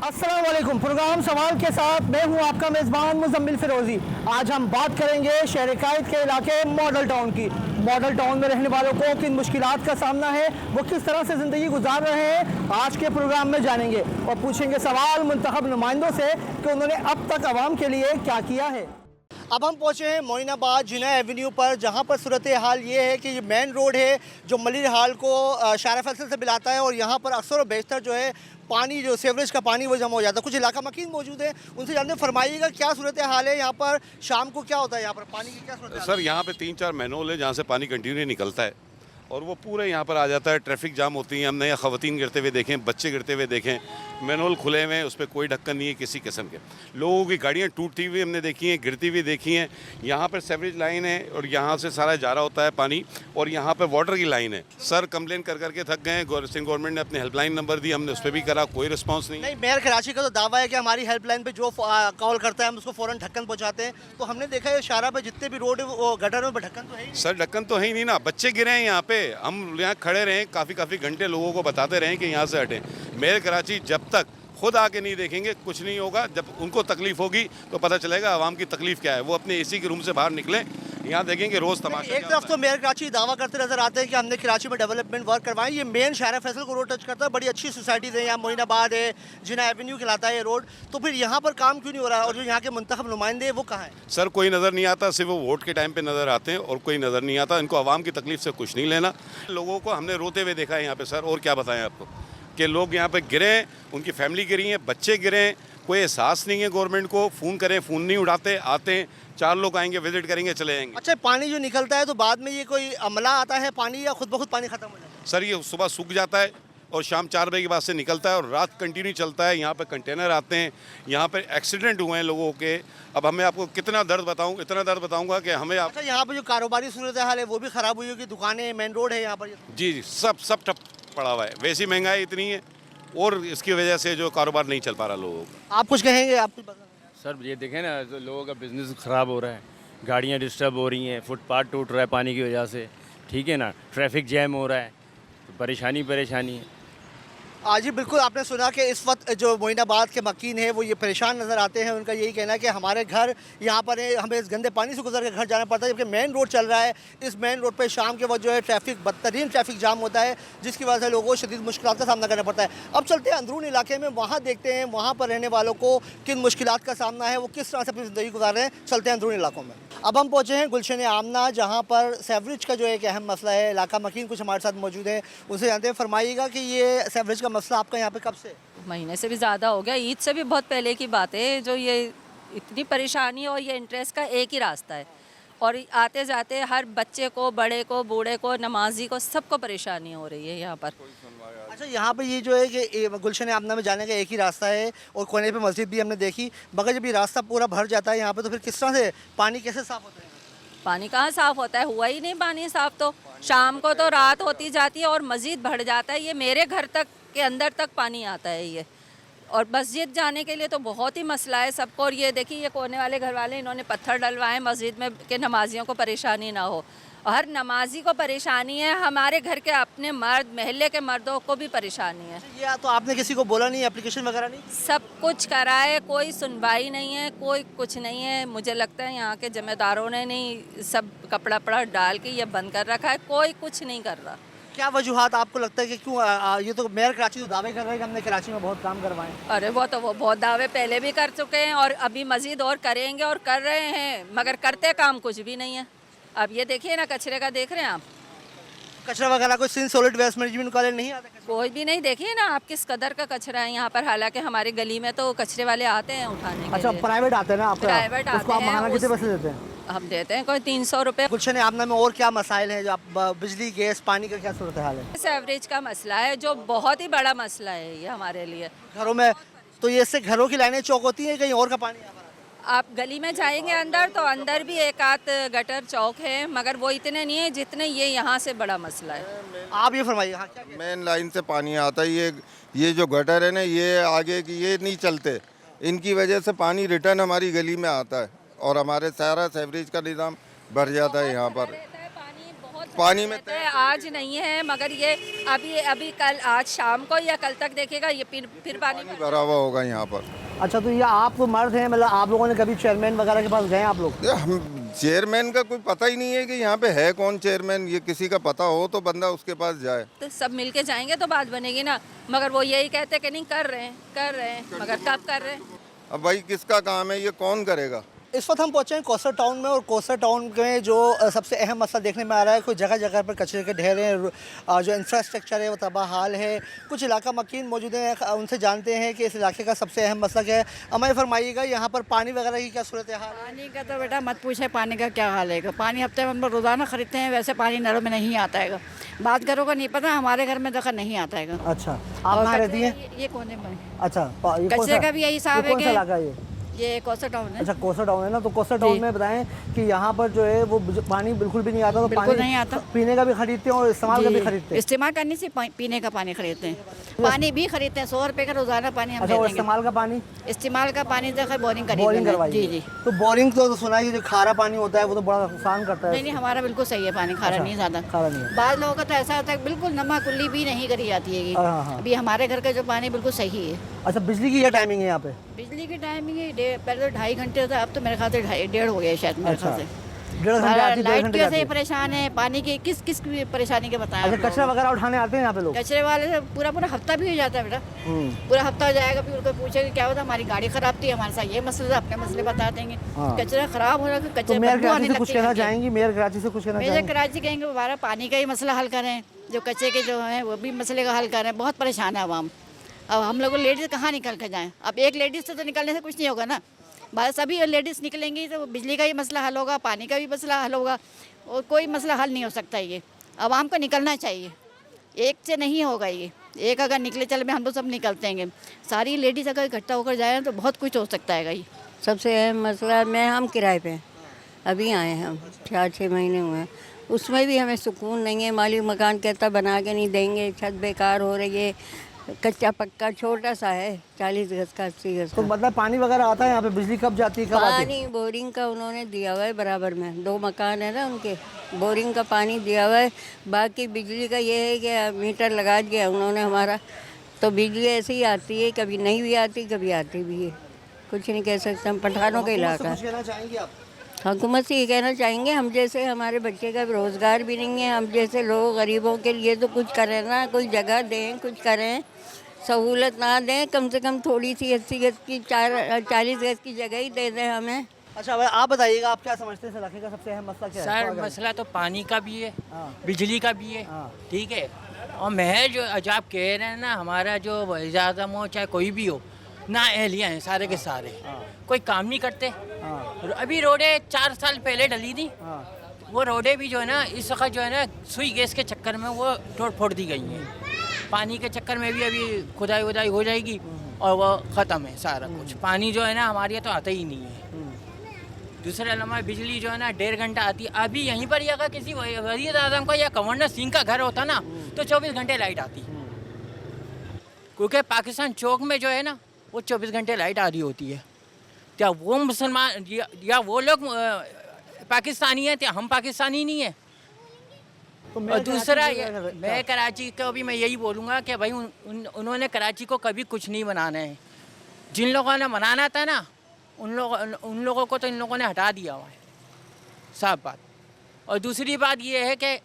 अस्सलाम वालेकुम। प्रोग्राम सवाल के साथ मैं हूं आपका मेज़बान मुज़म्मिल फ़िरोज़ी। आज हम बात करेंगे शहर कायद के इलाके मॉडल टाउन की। मॉडल टाउन में रहने वालों को किन मुश्किलात का सामना है, वो किस तरह से ज़िंदगी गुजार रहे हैं, आज के प्रोग्राम में जानेंगे और पूछेंगे सवाल मुंतखब नुमाइंदों से कि उन्होंने अब तक आवाम के लिए क्या किया है। अब हम पहुँचे हैं मोइनाबाद जिना एवेन्यू पर, जहाँ पर सूरत हाल ये है कि ये मेन रोड है जो मलिर हाल को शारा फैसल से मिलाता है और यहाँ पर अक्सर और बेशतर जो है पानी, जो सीवरेज का पानी वो जमा हो जाता है। कुछ इलाका मकीन मौजूद है, उनसे जानते फरमाइएगा क्या सूरत हाल है यहाँ पर, शाम को क्या होता है यहाँ पर पानी की क्या सूरत हाल है? सर यहाँ पे 3-4 मैनहोल है जहाँ से पानी कंटिन्यू निकलता है और वो पूरे यहाँ पर आ जाता है। ट्रैफिक जाम होती है, हमने यहाँ ख़वातीन गिरते हुए देखें, बच्चे गिरते हुए देखें। मैनहोल खुले हुए हैं, उस पर कोई ढक्कन नहीं है किसी किस्म के। लोगों की गाड़ियाँ टूटती हुई हमने देखी हैं, गिरती हुई देखी हैं। यहाँ पर सीवरेज लाइन है और यहाँ से सारा जा रहा होता है पानी और यहाँ पर वाटर की लाइन है। सर कंप्लेन कर करके थक गए, गवर्नमेंट ने अपने हेल्पलाइन नंबर दी, हमने उस पर भी करा, कोई रिस्पॉन्स नहीं। मेयर कराची का तो दावा है कि हमारी हेल्पलाइन पे जो कॉल करता है हम उसको फ़ौरन ढक्कन पहुँचाते हैं। तो हमने देखा है शारा पे जितने भी रोड वो गटर में ढक्कन तो है ही। सर ढक्कन तो है ही नहीं ना, बच्चे गिरे हैं यहाँ पे, हम यहाँ खड़े रहें काफ़ी घंटे लोगों को बताते रहें कि यहाँ से हटें। मेयर कराची जब तक खुद आके नहीं देखेंगे कुछ नहीं होगा। जब उनको तकलीफ होगी तो पता चलेगा आवाम की तकलीफ क्या है। वो अपने एसी के रूम से बाहर निकलें, यहाँ देखेंगे रोज़ तमाशा। एक तरफ तो मेयर कराची दावा करते नजर आते हैं कि हमने कराची में डेवलपमेंट वर्क करवाए। ये मेन शारा फैसल को रोड टच करता है, बड़ी अच्छी सोसाइटीज़ है यहाँ, मोइनाबाद है, जिना एवेन्यू कहलाता है ये रोड। तो फिर यहाँ पर काम क्यों नहीं हो रहा है और जो यहाँ के मुंतखब नुमाइंदे हैं वो कहाँ हैं? सर कोई नज़र नहीं आता, सिर्फ वो वोट के टाइम पे नज़र आते हैं और कोई नज़र नहीं आता। इनको आवाम की तकलीफ से कुछ नहीं लेना। लोगों को हमने रोते हुए देखा है यहाँ पे सर, और क्या बताएं आपको कि लोग यहाँ पे गिरे, उनकी फैमिली गिरी है, बच्चे गिरे, कोई एहसास नहीं है गवर्नमेंट को। फ़ोन करें, फ़ोन नहीं उठाते, आते हैं 4 लोग आएंगे, विजिट करेंगे, चले जाएंगे। अच्छा, पानी जो निकलता है तो बाद में ये कोई अमला आता है पानी या खुद ब खुद पानी खत्म हो जाता है? सर ये सुबह सूख जाता है और शाम 4 बजे के बाद से निकलता है और रात कंटिन्यू चलता है। यहाँ पे कंटेनर आते हैं, यहाँ पे एक्सीडेंट हुए हैं लोगों के। अब हमें आपको कितना दर्द बताऊँ, इतना दर्द बताऊँगा कि हमें आप। अच्छा, यहाँ पर जो कारोबारी सूरत हाल है वो भी ख़राब हुई होगी, दुकानें, मेन रोड है यहाँ पर? जी जी, सब ठप पड़ा हुआ है। वैसी महंगाई इतनी है और इसकी वजह से जो कारोबार नहीं चल पा रहा लोगों का। आप कुछ कहेंगे? आप कुछ सर ये देखें ना, तो लोगों का बिजनेस ख़राब हो रहा है, गाड़ियाँ डिस्टर्ब हो रही हैं, फुटपाथ टूट रहा है पानी की वजह से, ठीक है ना, ट्रैफिक जैम हो रहा है, तो परेशानी है। आज ही बिल्कुल आपने सुना कि इस वक्त जो मोइनाबाद के मकीन है वो ये परेशान नज़र आते हैं। उनका यही कहना है कि हमारे घर यहाँ पर है, हमें इस गंदे पानी से गुजर के घर जाना पड़ता है, जबकि मेन रोड चल रहा है। इस मेन रोड पे शाम के वक्त जो है ट्रैफिक, बदतरीन ट्रैफिक जाम होता है, जिसकी वजह से लोगों को शदीद मुश्किलात का सामना करना पड़ता है। अब चलते हैं अंदरून इलाके में, वहाँ देखते हैं वहाँ पर रहने वालों को किन मुश्किलात का सामना है, वो किस तरह से अपनी ज़िंदगी गुजार रहे हैं। चलते हैं अंदरून इलाकों में। अब हम पहुँचे हैं गुलशन आमना, जहाँ पर सीवरेज का जो एक अहम मसला है। इलाका मकीन कुछ हमारे साथ मौजूद है, उनसे जानते हैं। फरमाइएगा कि ये सीवरेज का मसला आपका यहाँ पे कब से? महीने से भी ज़्यादा हो गया, ईद से भी बहुत पहले की बात है। जो ये इतनी परेशानी और ये इंटरेस्ट का एक ही रास्ता है और आते जाते हर बच्चे को, बड़े को, बूढ़े को, नमाजी को, सबको परेशानी हो रही है यहाँ पर। अच्छा, यहाँ पे ये जो है कि गुलशन आमना में जाने का एक ही रास्ता है और कोने पे मस्जिद भी हमने देखी, मगर जब ये रास्ता पूरा भर जाता है यहाँ पे तो फिर किस तरह से पानी कैसे साफ़ होता है? पानी कहाँ साफ़ होता है, हुआ ही नहीं पानी साफ़। तो शाम को तो रात होती जाती है और मस्जिद भर जाता है। ये मेरे घर तक के अंदर तक पानी आता है ये, और मस्जिद जाने के लिए तो बहुत ही मसला है सबको। और ये देखिए, ये कोने वाले घर वाले इन्होंने पत्थर डलवाए मस्जिद में कि नमाजियों को परेशानी ना हो। हर नमाजी को परेशानी है, हमारे घर के अपने मर्द, महल्ले के मर्दों को भी परेशानी है। ये तो आपने किसी को बोला नहीं, एप्लीकेशन वगैरह नहीं? सब कुछ करा है, कोई सुनवाई नहीं है, कोई कुछ नहीं है। मुझे लगता है यहाँ के जिम्मेदारों ने नहीं, सब कपड़ा पड़ा डाल के ये बंद कर रखा है, कोई कुछ नहीं कर रहा। क्या वजूहात आपको लगता है कि क्यों ये तो मेयर कराची तो दावे कर रहे हैं कि हमने कराची में बहुत काम करवाए? अरे वो बहुत दावे पहले भी कर चुके हैं और अभी मजीद और करेंगे और कर रहे हैं, मगर करते काम कुछ भी नहीं है। अब ये देखिए ना, कचरे का देख रहे हैं आप, कचरा वगैरह कोई सॉलिड वेस्ट मैनेजमेंट वाले नहीं आते? कोई भी नहीं। देखिए ना आप किस कदर का कचरा है यहाँ पर, हालांकि हमारी गली में तो कचरे वाले आते हैं उठाने के अच्छा, लिए। प्राइवेट आते हैं ना? प्राइवेट आते उसको आप हैं, महाना कितने पैसे देते हैं? हम देते हैं कोई 300 रुपये। गुलशन आमना में और क्या मसाइल हैं जो आप, बिजली, गैस, पानी का क्या सूरत हाल है? सीवरेज का मसला है जो बहुत ही बड़ा मसला है ये हमारे लिए। घरों में तो ये इससे घरों की लाइनें चौक होती हैं, कहीं और का पानी यहाँ पर आता है? आप गली में जाएंगे अंदर तो अंदर भी एक आध गटर चौक है, मगर वो इतने नहीं है जितने ये यहाँ से बड़ा मसला है। आप ये फरमाइए। हाँ, क्या मेन लाइन से पानी आता है। ये जो गटर है ना, ये आगे की ये नहीं चलते, इनकी वजह से पानी रिटर्न हमारी गली में आता है और हमारे सारा सीवरेज का निज़ाम भर जाता है यहाँ पर। पानी बहुत पानी में कहते हैं आज नहीं है, मगर ये अभी कल, आज शाम को या कल तक देखेगा ये फिर पानी भरा हुआ होगा यहाँ पर। अच्छा, तो ये आप तो मर्द हैं, मतलब आप लोगों ने कभी चेयरमैन वगैरह के पास गए आप लोग? ये हम चेयरमैन का कोई पता ही नहीं है कि यहाँ पे है कौन चेयरमैन। ये किसी का पता हो तो बंदा उसके पास जाए। तो सब मिलके जाएंगे तो बात बनेगी ना, मगर वो यही कहते हैं कि नहीं कर रहे हैं, मगर कब कर रहे हैं? अब भाई किसका काम है, ये कौन करेगा? इस वक्त हम पहुंचे हैं कोस्टर टाउन में, और कोस्टर टाउन में जो सबसे अहम मसला देखने में आ रहा है, कुछ जगह जगह पर कचरे के ढेर हैं, जो इंफ्रास्ट्रक्चर है वो तबाह हाल है। कुछ इलाका मकीन मौजूद हैं, उनसे जानते हैं कि इस इलाके का सबसे अहम मसला क्या है। हमें फरमाइएगा यहाँ पर पानी वगैरह की क्या सूरत हाल है? पानी का तो बेटा मत पूछे, पानी का क्या हाल है। पानी हफ्ते में हम लोग रोज़ाना खरीदते हैं, वैसे पानी नलों में नहीं आता है। बात करो का नहीं पता, हमारे घर में देखा नहीं आता है। अच्छा, आप कहाँ रहती हैं? ये कोने में। अच्छा, कचरे का भी यही हिसाब है कौन सा इलाका है ये कोस्टर टाउन है। अच्छा, कोस्टर टाउन है ना, तो कोस्टर टाउन में बताएं कि यहाँ पर जो है वो पानी बिल्कुल भी नहीं आता, तो बिल्कुल पानी नहीं आता। पीने का भी खरीदते हैं और इस्तेमाल का भी खरीदते हैं। इस्तेमाल करने से पीने का पानी खरीदते हैं, पानी भी खरीदते हैं। 100 रुपये का रोजाना पानी हम अच्छा, और देते हैं। इस्तेमाल का पानी? इस्तेमाल का पानी देखा बोरिंग करवाई? जी जी। तो बोरिंग तो सुना है कि जो खारा पानी होता है वो तो बड़ा नुकसान करता है। नहीं, हमारा बिल्कुल सही है पानी, खारा नहीं ज़्यादा। खारा नहीं है। बाद लोगों का तो ऐसा होता है बिल्कुल नमक कुल्ली भी नहीं करी जाती है। हाँ। अभी हमारे घर का जो पानी बिल्कुल सही है। अच्छा, बिजली की क्या टाइमिंग है यहाँ पे? बिजली की टाइमिंग है पहले तो 2.5 घंटे था, अब तो मेरे ख्याल से 1.5 हो गया शायद मेरे ख्याल से। 1.5 घंटे आती है, 1.5 लाइट घंटे की वजह जाती से है। परेशान है, पानी की किस परेशानी के बताएं। अच्छा, कचरा वगैरह उठाने आते हैं यहाँ पे लोग? कचरे वाले से पूरा हफ्ता भी हो जाता है बेटा। पूरा हफ्ता हो जाएगा, फिर उनको पूछेगा क्या होता, हमारी गाड़ी खराब थी, हमारे साथ ये मसला था, अपने मसले बता देंगे। हाँ। कचरा खराब हो रहा है, कचरे मेयर बदबू कराची आने से कुछ लगती है। कहना चाहेंगी? मेयर कराची से कुछ कहना मेरे चाहेंगे? कराची कहेंगे दोबारा पानी का ही मसला हल करें, जो कचरे के जो हैं वो भी मसले का हल करें। बहुत परेशान है आवाम। अब हम लोग लेडीज़ कहाँ निकल कर जाएँ? अब एक लेडीज़ से तो निकलने से कुछ नहीं होगा ना, बस सभी लेडीज़ निकलेंगी तो बिजली का ही मसला हल होगा, पानी का भी मसला हल होगा, और कोई मसला हल नहीं हो सकता। ये आवाम को निकलना चाहिए, एक से नहीं होगा ये। एक अगर निकले चल में हम लोग सब निकलते हैं, सारी लेडीज़ अगर इकट्ठा होकर जाए तो बहुत कुछ हो सकता है। ये सबसे अहम मसला, हम किराए पे हैं, अभी आए हैं हम, 4-6 महीने हुए हैं। उसमें भी हमें सुकून नहीं है। मालिक मकान कहता बना के नहीं देंगे, छत बेकार हो रही है, कच्चा पक्का छोटा सा है, 40 गज का, 80 गज तो का। मतलब पानी वगैरह आता है यहाँ पे? बिजली कब जाती है, कब आती है? पानी बोरिंग का उन्होंने दिया हुआ है बराबर में, 2 मकान है ना उनके, बोरिंग का पानी दिया हुआ है। बाकी बिजली का ये है कि मीटर लगा दिया उन्होंने हमारा, तो बिजली ऐसे ही आती है, कभी नहीं भी आती, कभी आती भी है। कुछ नहीं कह सकते, हम पठानों का इलाका है। कुछ कहना चाहेंगे आप? हुकूमत से ये कहना चाहेंगे, हम जैसे हमारे बच्चे का रोज़गार भी नहीं है, हम जैसे लोग गरीबों के लिए तो कुछ करें ना, कोई जगह दें, कुछ करें, सहूलत ना दें, कम से कम थोड़ी सी 80 गज की 40 गज की जगह ही दे दें हमें। अच्छा, भाई आप बताइएगा, आप क्या समझते हैं इस इलाके का सबसे अहम मसला क्या है? सर मसला तो पानी का भी है, हाँ। बिजली का भी है, हाँ। ठीक है। और महज जो आप कह रहे हैं ना, हमारा जो वज़ीर-ए-आज़म हो चाहे कोई भी हो, ना एहलिया हैं सारे के सारे, कोई काम नहीं करते। अभी रोडें 4 साल पहले डली थी, वो रोडें भी जो है ना इस वक्त जो है ना सुई गैस के चक्कर में वो तोड़ फोड़ दी गई हैं। पानी के चक्कर में भी अभी खुदाई वुदाई हो जाएगी और वो ख़त्म है सारा कुछ। पानी जो है ना हमारे यहाँ तो आता ही नहीं है। दूसरे अलावा बिजली जो है ना 1.5 घंटा आती है। अभी यहीं पर अगर किसी वज़ीर-ए-आज़म का या गवर्नर सिंह का घर होता ना तो 24 घंटे लाइट आती, क्योंकि पाकिस्तान चौक में जो है ना वो 24 घंटे लाइट आ रही होती है। क्या वो मुसलमान या वो लोग पाकिस्तानी हैं, क्या हम पाकिस्तानी नहीं है? और दूसरा मैं कराची को भी मैं यही बोलूँगा कि भाई उन्होंने कराची को कभी कुछ नहीं बनाना है। जिन लोगों ने बनाना था ना उन लोगों को तो इन लोगों ने हटा दिया हुआ है, साफ बात। और दूसरी बात ये है कि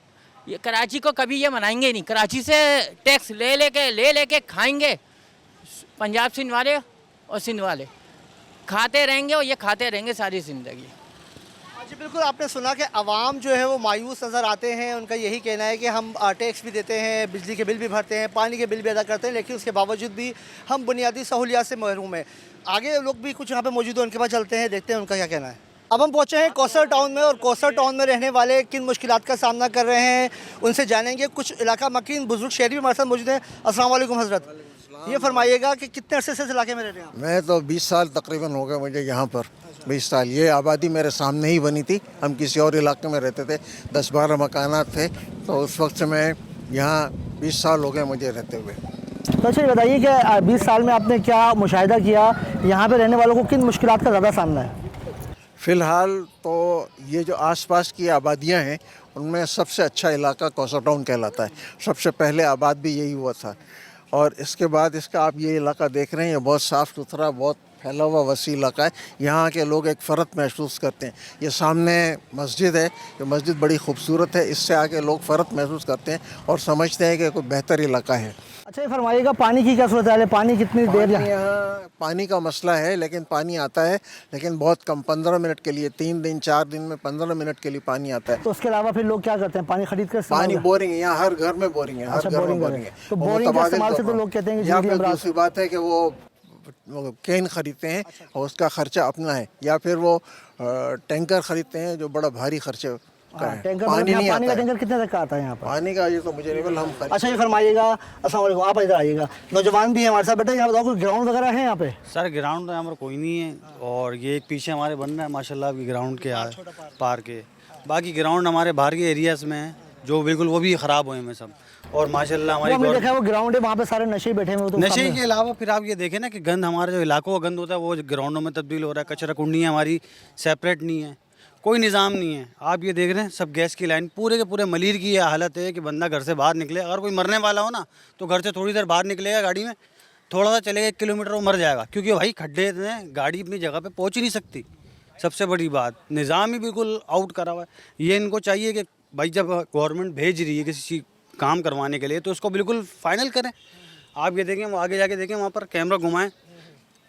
ये कराची को कभी ये बनाएंगे नहीं। कराची से टैक्स ले लेके खाएंगे पंजाब सिंध वाले और सिंध वाले, खाते रहेंगे और ये खाते रहेंगे सारी ज़िंदगी। जी बिल्कुल, आपने सुना कि आवाम जो है वो मायूस नज़र आते हैं। उनका यही कहना है कि हम टैक्स भी देते हैं, बिजली के बिल भी भरते हैं, पानी के बिल भी अदा करते हैं, लेकिन उसके बावजूद भी हम बुनियादी सहूलियात से महरूम हैं। आगे लोग भी कुछ यहाँ पे मौजूद हैं, उनके पास चलते हैं, देखते हैं उनका क्या कहना है। अब हम पहुँचे हैं कोस्टर टाउन में, और कोस्टर टाउन में रहने वाले किन मुश्किलात का सामना कर रहे हैं उनसे जानेंगे। कुछ इलाका मकीन बुजुर्ग शहरी भी हमारे साथ मौजूद हैं। अस्सलाम वालेकुम हज़रत, ये फरमाइएगा कि कितने अरसे से इस इलाके में रह रहे हैं आप? मैं तो 20 साल तकरीबन हो गए मुझे यहाँ पर, 20 साल। ये आबादी मेरे सामने ही बनी थी, हम किसी और इलाके में रहते थे, 10-12 मकानात थे, तो उस वक्त से मैं यहाँ 20 साल हो गए मुझे रहते हुए। तो अच्छा ये बताइए कि 20 साल में आपने क्या मुशाहिदा किया, यहाँ पे रहने वालों को किन मुश्किलात का ज़्यादा सामना है? फ़िलहाल तो ये जो आसपास की आबादियाँ हैं उनमें सबसे अच्छा इलाका कौसा टाउन कहलाता है। सबसे पहले आबाद भी यही हुआ था और इसके बाद इसका आप ये इलाका देख रहे हैं, ये बहुत साफ़ सुथरा, बहुत फैला हुआ वसी इलाका है। यहाँ के लोग एक फ़र्क महसूस करते हैं। ये सामने मस्जिद है, ये मस्जिद बड़ी खूबसूरत है, इससे आके लोग फ़र्क महसूस करते हैं और समझते हैं कि कोई बेहतर इलाका है। अच्छा, ये फरमाइएगा पानी की क्या सूरत है? पानी कितनी देर यहाँ पानी का मसला है, लेकिन पानी आता है, लेकिन बहुत कम, 15 मिनट के लिए। 3 दिन 4 दिन में 15 मिनट के लिए पानी आता है। तो उसके अलावा फिर लोग क्या करते हैं? पानी खरीद कर पानी बोरिंग है, यहाँ हर घर में बोरिंग है, हर घर में बोरिंग है। तो बोरिंग के इस्तेमाल से तो लोग कहते हैं कि यहाँ जिंदगी पे दूसरी बात है कि वो कैन खरीदते हैं और उसका खर्चा अपना है, या फिर वो टैंकर खरीदते हैं जो बड़ा भारी खर्चे का है। टैंकर, पानी नहीं पानी का आता है। टैंकर कितने तक का आता है यहाँ पर? पानी का ये तो मुझे नहीं पता, हम अच्छा, ये फरमाइएगा, अस्सलाम वालेकुम, आप इधर आइएगा, नौजवान भी है हमारे साथ। बेटा यहाँ बताओ, कोई ग्राउंड वगैरह है यहाँ पे? सर ग्राउंड तो यहाँ पर कोई नहीं है, और ये एक पीछे हमारे बन रहा है माशाल्लाह अभी ग्राउंड के पार्क के। बाकी ग्राउंड हमारे बाहर के एरियाज में है जो बिल्कुल वो भी ख़राब हुए हैं सब। और माशाल्लाह हमारी हमने देखा है वो ग्राउंड है, वहाँ पे सारे नशे बैठे हुए। तो नशे के अलावा फिर आप ये देखें ना कि गंद, हमारे जो इलाकों का गंद होता है वो ग्राउंडों में तब्दील हो रहा है। कचरा कुंडियाँ हमारी सेपरेट नहीं है, कोई निज़ाम नहीं है। आप ये देख रहे हैं सब गैस की लाइन, पूरे के पूरे मलीर की ये हालत है कि बंदा घर से बाहर निकले, अगर कोई मरने वाला हो ना तो घर से थोड़ी देर बाहर निकलेगा गाड़ी में, थोड़ा सा चलेगा 1 किलोमीटर वो मर जाएगा, क्योंकि भाई खड्डे इतने, गाड़ी अपनी जगह पे पहुंच ही नहीं सकती। सबसे बड़ी बात, निज़ाम ही बिल्कुल आउट करा हुआ है। ये इनको चाहिए कि भाई जब गवर्नमेंट भेज रही है किसी चीज़ काम करवाने के लिए तो उसको बिल्कुल फाइनल करें। आप ये देखें, वो आगे जाके देखें, वहाँ पर कैमरा घुमाएं,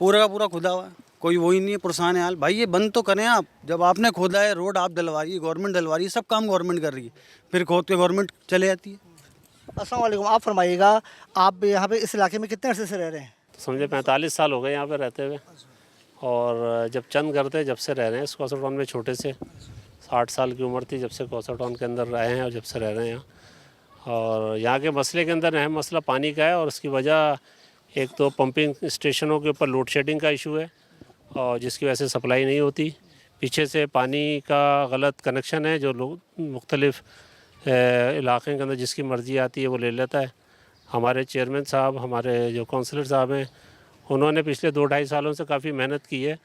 पूरा का पूरा खुदा हुआ है, कोई वही नहीं है, पुरसान हाल। भाई ये बंद तो करें आप, जब आपने खोदा है, रोड आप डलवा रही है, गवर्नमेंट डलवा रही है, सब काम गवर्नमेंट कर रही है, फिर खोद के गवर्नमेंट चले जाती है। अस्सलाम वालेकुम, आप फरमाइएगा, आप यहाँ पे इस इलाके में कितने अरसे से रह रहे हैं? तो समझे 45 साल हो गए यहाँ पे रहते हुए, और जब चंद करते जब से रह रहे हैं इस कौसर टाउन में। छोटे से 60 साल की उम्र थी जब से कौसर टाउन के अंदर रहे हैं और जब से रह रहे हैं यहाँ। और यहाँ के मसले के अंदर अहम मसला पानी का है, और उसकी वजह एक तो पंपिंग स्टेशनों के ऊपर लोड शेडिंग का इशू है, और जिसकी वजह से सप्लाई नहीं होती। पीछे से पानी का गलत कनेक्शन है, जो लोग मुख्तलिफ इलाक़े के अंदर जिसकी मर्ज़ी आती है वो ले लेता है। हमारे चेयरमैन साहब, हमारे जो काउंसलर साहब हैं, उन्होंने पिछले 2-2.5 सालों से काफ़ी मेहनत की है,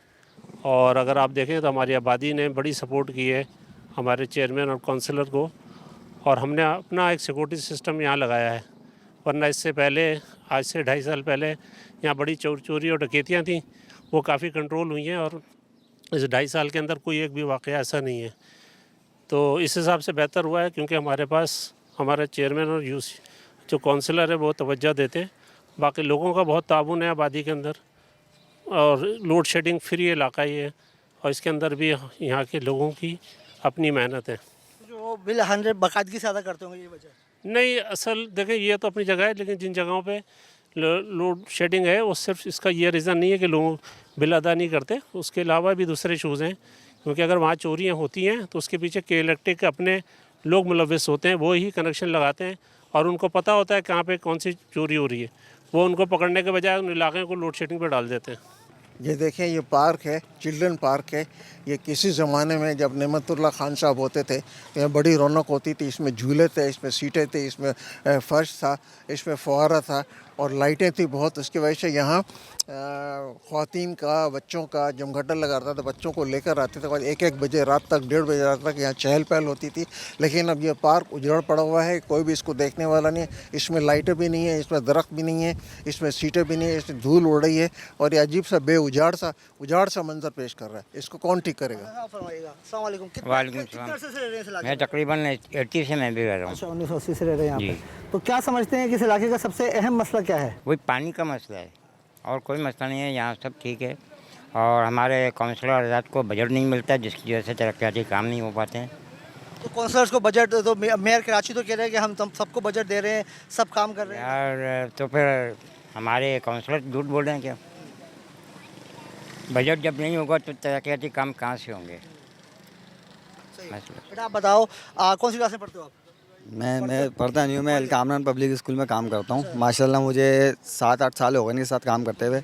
और अगर आप देखें तो हमारी आबादी ने बड़ी सपोर्ट की है हमारे चेयरमैन और काउंसलर को, और हमने अपना एक सिक्योरिटी सिस्टम यहाँ लगाया है। वरना इससे पहले, आज से 2.5 साल पहले यहाँ बड़ी चोरी और डकैतियाँ थीं, वो काफ़ी कंट्रोल हुई हैं, और इस 2.5 साल के अंदर कोई एक भी वाक़या ऐसा नहीं है। तो इस हिसाब से बेहतर हुआ है, क्योंकि हमारे पास हमारा चेयरमैन और जो काउंसलर है वो तवज्जो देते हैं। बाकी लोगों का बहुत ताउन है आबादी के अंदर, और लोड शेडिंग फ्री इलाका ही है, और इसके अंदर भी यहाँ के लोगों की अपनी मेहनत है। जो बिल 100 बाकायदगी से अदा करते होंगे, ये वजह नहीं, असल देखें ये तो अपनी जगह है, लेकिन जिन जगहों पे लोड शेडिंग है वो सिर्फ इसका ये रीज़न नहीं है कि लोग बिल अदा नहीं करते, उसके अलावा भी दूसरे इशूज़ हैं। क्योंकि अगर वहाँ चोरियाँ होती हैं तो उसके पीछे के इलेक्ट्रिक के अपने लोग मुलव्विस होते हैं, वो ही कनेक्शन लगाते हैं, और उनको पता होता है कहाँ पे कौन सी चोरी हो रही है। वो उनको पकड़ने के बजाय उन इलाके को लोड शेडिंग पर डाल देते हैं। ये देखें, ये पार्क है, चिल्ड्रन पार्क है। ये किसी ज़माने में जब नेमतुल्लाह खान साहब होते थे तो यहाँ बड़ी रौनक होती थी। इसमें झूले थे, इसमें सीटें थी, इसमें फर्श था, इसमें फुहारा था और लाइटें थी बहुत। उसकी वजह से यहाँ ख़वातीन का, बच्चों का जमघटा लगाता था, बच्चों को लेकर आते थे, और 1-1 बजे रात तक, 1:30 बजे रात तक यहाँ चहल पहल होती थी। लेकिन अब ये पार्क उजड़ पड़ा हुआ है, कोई भी इसको देखने वाला नहीं है। इसमें लाइटें भी नहीं है, इसमें दरख्त भी नहीं है, इसमें सीटें भी नहीं है, इसमें धूल उड़ रही है, और ये अजीब सा उजाड़ सा मंजर पेश कर रहा है। इसको कौन ठीक करेगा? अस्सलाम वालेकुम, वालेकुम कितने अरसे से रह रहे हैं इस इलाके मैं में? तकरीबन 80 से मैं भी रह रहा हूँ। अच्छा, 1980 से रह रहे हैं यहाँ जी। पे। तो क्या समझते हैं कि इस इलाके का सबसे अहम मसला क्या है? वही पानी का मसला है, और कोई मसला नहीं है। यहाँ सब ठीक है, और हमारे काउंसलर आज़ाद को बजट नहीं मिलता, जिसकी वजह से तरक्याती काम नहीं हो पाते हैं। तो काउंसलर्स को बजट, तो मेयर कराची तो कह रहे हैं कि हम सबको बजट दे रहे हैं, सब काम कर रहे हैं। यार तो फिर हमारे काउंसलर झूठ बोल रहे हैं क्या? बजट जब नहीं होगा तो तरक्याती काम कहाँ से होंगे? बेटा आप बताओ, कौन सी क्लास में पढ़ते हो आप? मैं पढ़ता नहीं हूँ, मैं कामरान पब्लिक स्कूल में काम करता हूँ। माशाल्लाह मुझे 7-8 साल हो गए इनके साथ काम करते हुए।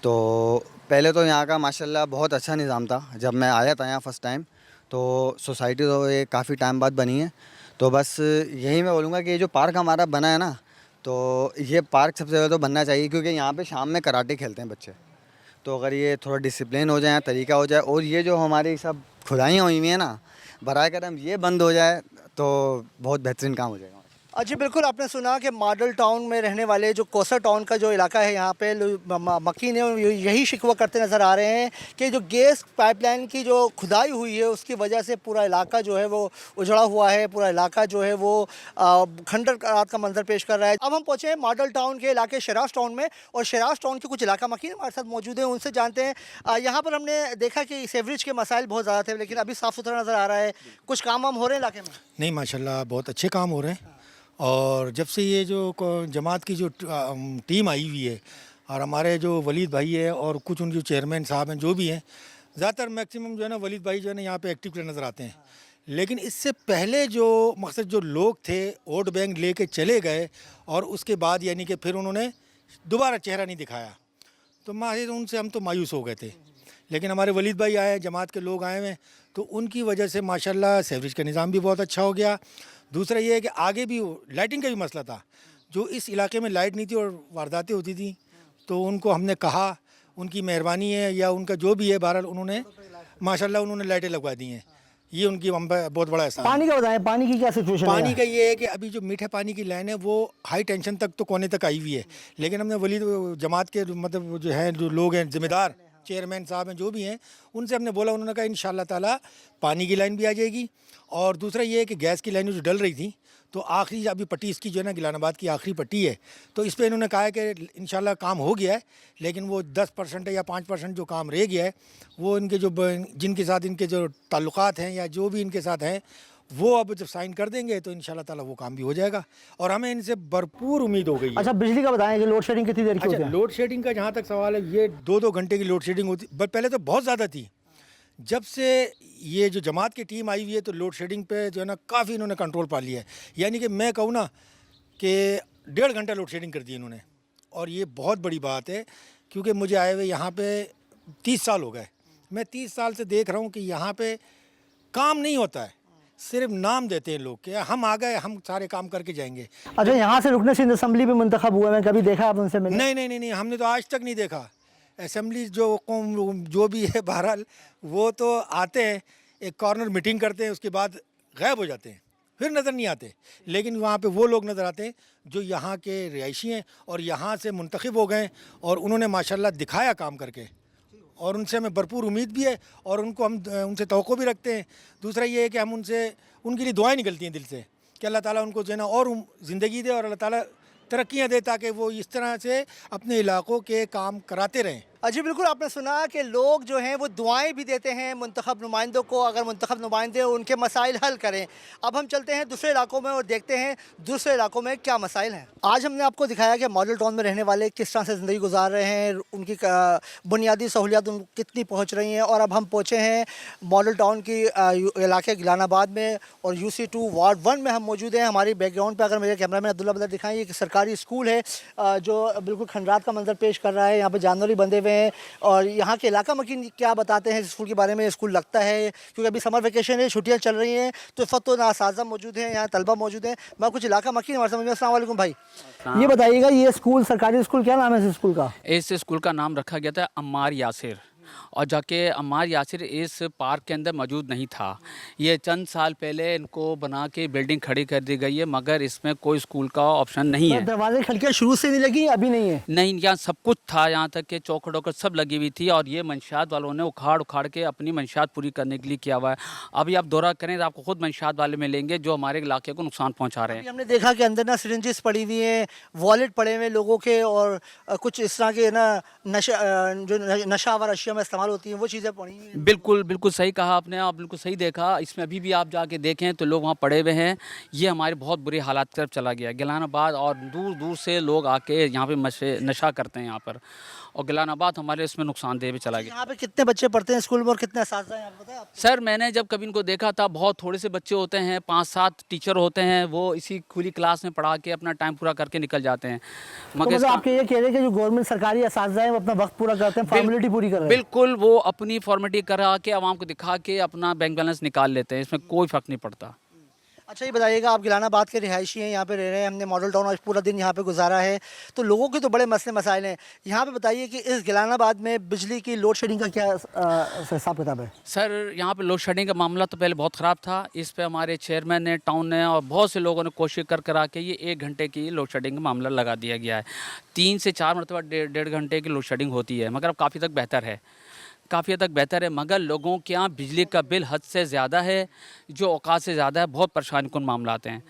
तो पहले तो यहाँ का माशाल्लाह बहुत अच्छा निज़ाम था। जब मैं आया था यहाँ फर्स्ट टाइम, तो सोसाइटी तो ये काफ़ी टाइम बाद बनी है। तो बस यही मैं बोलूँगा कि ये जो पार्क हमारा बना है ना, तो ये पार्क सबसे पहले तो बनना चाहिए, क्योंकि यहाँ पे शाम में कराटे खेलते हैं बच्चे। तो अगर ये थोड़ा डिसिप्लिन हो जाए, तरीका हो जाए, और ये जो हमारी सब खुदाइयाँ हुई हैं ना, बराए करम ये बंद हो जाए, तो बहुत बेहतरीन काम हो जाएगा। जी बिल्कुल, आपने सुना कि मॉडल टाउन में रहने वाले जो कोसर टाउन का जो इलाका है यहाँ पे मकीन यही शिकवा करते नज़र आ रहे हैं कि जो गैस पाइपलाइन की जो खुदाई हुई है उसकी वजह से पूरा इलाका जो है वो उजड़ा हुआ है, पूरा इलाका जो है वो खंडर रात का मंजर पेश कर रहा है। अब हम पहुँचे हैं मॉडल टाउन के इलाके शराज टाउन में, और शराज टाउन के कुछ इलाका मकीन हमारे साथ मौजूद हैं, उनसे जानते हैं। यहाँ पर हमने देखा कि सीवरेज के मसाइल बहुत ज़्यादा थे, लेकिन अभी साफ़ सुथरा नज़र आ रहा है। कुछ काम वाम हो रहे हैं इलाके में? नहीं, माशाल्लाह बहुत अच्छे काम हो रहे हैं। और जब से ये जो जमात की जो टीम आई हुई है, और हमारे जो वलीद भाई है और कुछ उनके चेयरमैन साहब हैं जो भी हैं, ज़्यादातर मैक्सिमम जो है ना वलीद भाई जो है ना यहाँ पे एक्टिव नज़र आते हैं। लेकिन इससे पहले जो मकसद जो लोग थे वोट बैंक लेके चले गए, और उसके बाद यानी कि फिर उन्होंने दोबारा चेहरा नहीं दिखाया, तो माहिर उनसे हम तो मायूस हो गए थे। लेकिन हमारे वलीद भाई आए, जमात के लोग आए हैं, तो उनकी वजह से माशाल्लाह सीवरेज का निज़ाम भी बहुत अच्छा हो गया। दूसरा ये है कि आगे भी लाइटिंग का भी मसला था, जो इस इलाके में लाइट नहीं थी और वारदातें होती थी, तो उनको हमने कहा, उनकी मेहरबानी है या उनका जो भी है, बहरहाल उन्होंने माशाल्लाह उन्होंने लाइटें लगवा दी हैं। ये उनकी हम पे बहुत बड़ा एहसान। पानी का बताएं, पानी की क्या सिचुएशन है? पानी का ये है कि अभी जो मीठे पानी की लाइन है वो हाई टेंशन तक तो कोने तक आई हुई है, लेकिन हमने वलीद जमात के मतलब जो हैं जो लोग हैं ज़िम्मेदार चेयरमैन साहब हैं जो भी हैं, उनसे हमने बोला, उन्होंने कहा इंशाल्लाह ताला पानी की लाइन भी आ जाएगी। और दूसरा ये है कि गैस की लाइन जो डल रही थी, तो आखिरी अभी पट्टी इसकी जो है ना गिलानाबाद की आखिरी पट्टी है, तो इस पर इन्होंने कहा है कि इंशाल्लाह काम हो गया है, लेकिन वो 10% या 5% जो काम रह गया है, वो इनके जो जिनके साथ इनके जो ताल्लुकात हैं या जो भी इनके साथ हैं, वो अब जब साइन कर देंगे तो इंशाल्लाह ताला वो काम भी हो जाएगा, और हमें इनसे भरपूर उम्मीद हो गई है। अच्छा, बिजली का बताएं कि लोड शेडिंग कितनी देर की होती है? लोड शेडिंग का जहाँ तक सवाल है, ये 2-2 घंटे की लोड शेडिंग होती, पहले तो बहुत ज़्यादा थी। जब से ये जो जमात की टीम आई हुई है, तो लोड शेडिंग पे जो है ना काफ़ी इन्होंने कंट्रोल पा लिया है। यानी कि मैं कहूँ ना कि 1.5 घंटा लोड शेडिंग कर दी इन्होंने, और ये बहुत बड़ी बात है, क्योंकि मुझे आए हुए यहाँ पे 30 साल हो गए। मैं 30 साल से देख रहा हूँ कि यहाँ पे काम नहीं होता है, सिर्फ नाम देते हैं लोग कि हम आ गए, हम सारे काम करके जाएंगे। अच्छा, यहाँ से रुकने सिंध असेंबली में मुंतखब हुए हैं, कभी देखा आप उनसे मिले? नहीं, हमने तो आज तक नहीं देखा। असेंबली जो भी है, बहरहाल वो तो आते हैं, एक कॉर्नर मीटिंग करते हैं, उसके बाद गायब हो जाते हैं, फिर नज़र नहीं आते। लेकिन वहाँ पे वो लोग नज़र आते हैं जो यहाँ के रिहायशी हैं और यहाँ से मुंतखब हो गए, और उन्होंने माशाल्लाह दिखाया काम करके, और उनसे हमें भरपूर उम्मीद भी है, और उनको हम उनसे तवक्को भी रखते हैं। दूसरा ये है कि हम उनके लिए दुआएं निकलती हैं दिल से कि अल्लाह ताला उनको जो है ना और ज़िंदगी दे, और अल्लाह ताला तरक्कियाँ दे, ताकि वो इस तरह से अपने इलाकों के काम कराते रहें। जी बिल्कुल, आपने सुना कि लोग जो हैं वो दुआएं भी देते हैं मुंतखब नुमाइंदों को, अगर मुंतखब नुमाइंदे उनके मसाइल हल करें। अब हम चलते हैं दूसरे इलाकों में और देखते हैं दूसरे इलाकों में क्या मसाइल हैं। आज हमने आपको दिखाया कि मॉडल टाउन में रहने वाले किस तरह से ज़िंदगी गुजार रहे हैं, उनकी बुनियादी सहूलियात कितनी पहुँच रही हैं। और अब हम पहुँचे हैं मॉडल टाउन की इलाके गिलानाबाद में, और UC2 वार्ड 1 में हम मौजूद हैं। हमारी बैकग्राउंड पर अगर मेरे कैमरा मैन अब्दुल्ला बदर दिखाएँ, ये सरकारी स्कूल है जो बिल्कुल खंडरात का मंजर पेश कर रहा है। यहाँ पर जानवर भी बंधे हुए हैं, और यहाँ के इलाका मकीन क्या बताते हैं स्कूल के बारे में। स्कूल लगता है क्योंकि अभी समर वेकेशन है, छुट्टियाँ चल रही हैं, तो इस वक्त तो नासाज़ा मौजूद हैं, यहाँ तलबा मौजूद हैं। मैं कुछ इलाका मकीन हमारे समझ में। अस्सलाम वालेकुम भाई, ये बताइएगा ये स्कूल सरकारी स्कूल क्या नाम है इस स्कूल का? इस स्कूल का नाम रखा गया था अम्मार यासिर, और जाके अम्मार यासिर इस पार्क के अंदर मौजूद नहीं था। ये चंद साल पहले इनको बना के बिल्डिंग खड़ी कर दी गई है, मगर इसमें कोई स्कूल का ऑप्शन नहीं है। दरवाजे खिड़कियाँ शुरू से नहीं लगी, अभी नहीं है? नहीं, यहाँ सब कुछ था, यहाँ तक कि चौखट वौखट सब लगी हुई थी, और ये मंशियात वालों ने उखाड़ के अपनी मंशियात पूरी करने के लिए किया हुआ है। अभी आप दौरा करें तो आपको खुद मंशियात वाले मिलेंगे जो हमारे इलाके को नुकसान पहुँचा रहे हैं। हमने देखा कि अंदर ना सिरिंजेस पड़ी हुई हैं, वॉलेट पड़े हुए लोगों के, और कुछ इस तरह के ना नशावर अशिया में इस्तेमाल होती हैं, वो चीज़ें पड़ी हैं। बिल्कुल सही कहा आपने, आप बिल्कुल सही देखा। इसमें अभी भी आप जाके देखें तो लोग वहाँ पड़े हुए हैं। ये हमारे बहुत बुरे हालात की तरफ चला गया गिलानाबाद, और दूर दूर से लोग आके यहाँ पे नशा करते हैं यहाँ पर, और गिलानाबाद हमारे इसमें नुकसानदेह भी चला गया। यहाँ पे कितने बच्चे पढ़ते हैं स्कूल में और कितने असातिज़ा हैं, आपको पता है? सर, मैंने जब कभी इनको देखा था, बहुत थोड़े से बच्चे होते हैं, 5-7 टीचर होते हैं, वो इसी खुली क्लास में पढ़ा के अपना टाइम पूरा करके निकल जाते हैं। मगर मतलब आपके ये कह रहे हैं कि जो गवर्नमेंट सरकारी असातिज़ा हैं वो अपना वक्त पूरा करते हैं, फॉर्मेलिटी पूरी कर रहे हैं? बिल्कुल, वो अपनी फॉर्मेलिटी करा के आवाम को दिखा के अपना बैंक बैलेंस निकाल लेते हैं, इसमें कोई फ़र्क नहीं पड़ता। अच्छा ये बताइएगा, आप गिलानाबाद के रिहायशी हैं, यहाँ पे रह रहे हैं, हमने मॉडल टाउन आज पूरा दिन यहाँ पे गुजारा है, तो लोगों के तो बड़े मसले मसाइल हैं। यहाँ पे बताइए कि इस गिलानाबाद में बिजली की लोड शेडिंग का क्या हिसाब किताब है? सर यहाँ पे लोड शेडिंग का मामला तो पहले बहुत ख़राब था। इस पे हमारे चेयरमैन ने, टाउन ने और बहुत से लोगों ने कोशिश कर के ये 1 घंटे की लोड शेडिंग का मामला लगा दिया गया है। 3 से 4 मरतबा 1.5 घंटे की लोड शेडिंग होती है, मगर अब काफ़ी तक बेहतर है, काफ़ी हद तक बेहतर है। मगर लोगों के यहाँ बिजली का बिल हद से ज़्यादा है, जो औकात से ज़्यादा है। बहुत परेशानीकुन मामला आते हैं,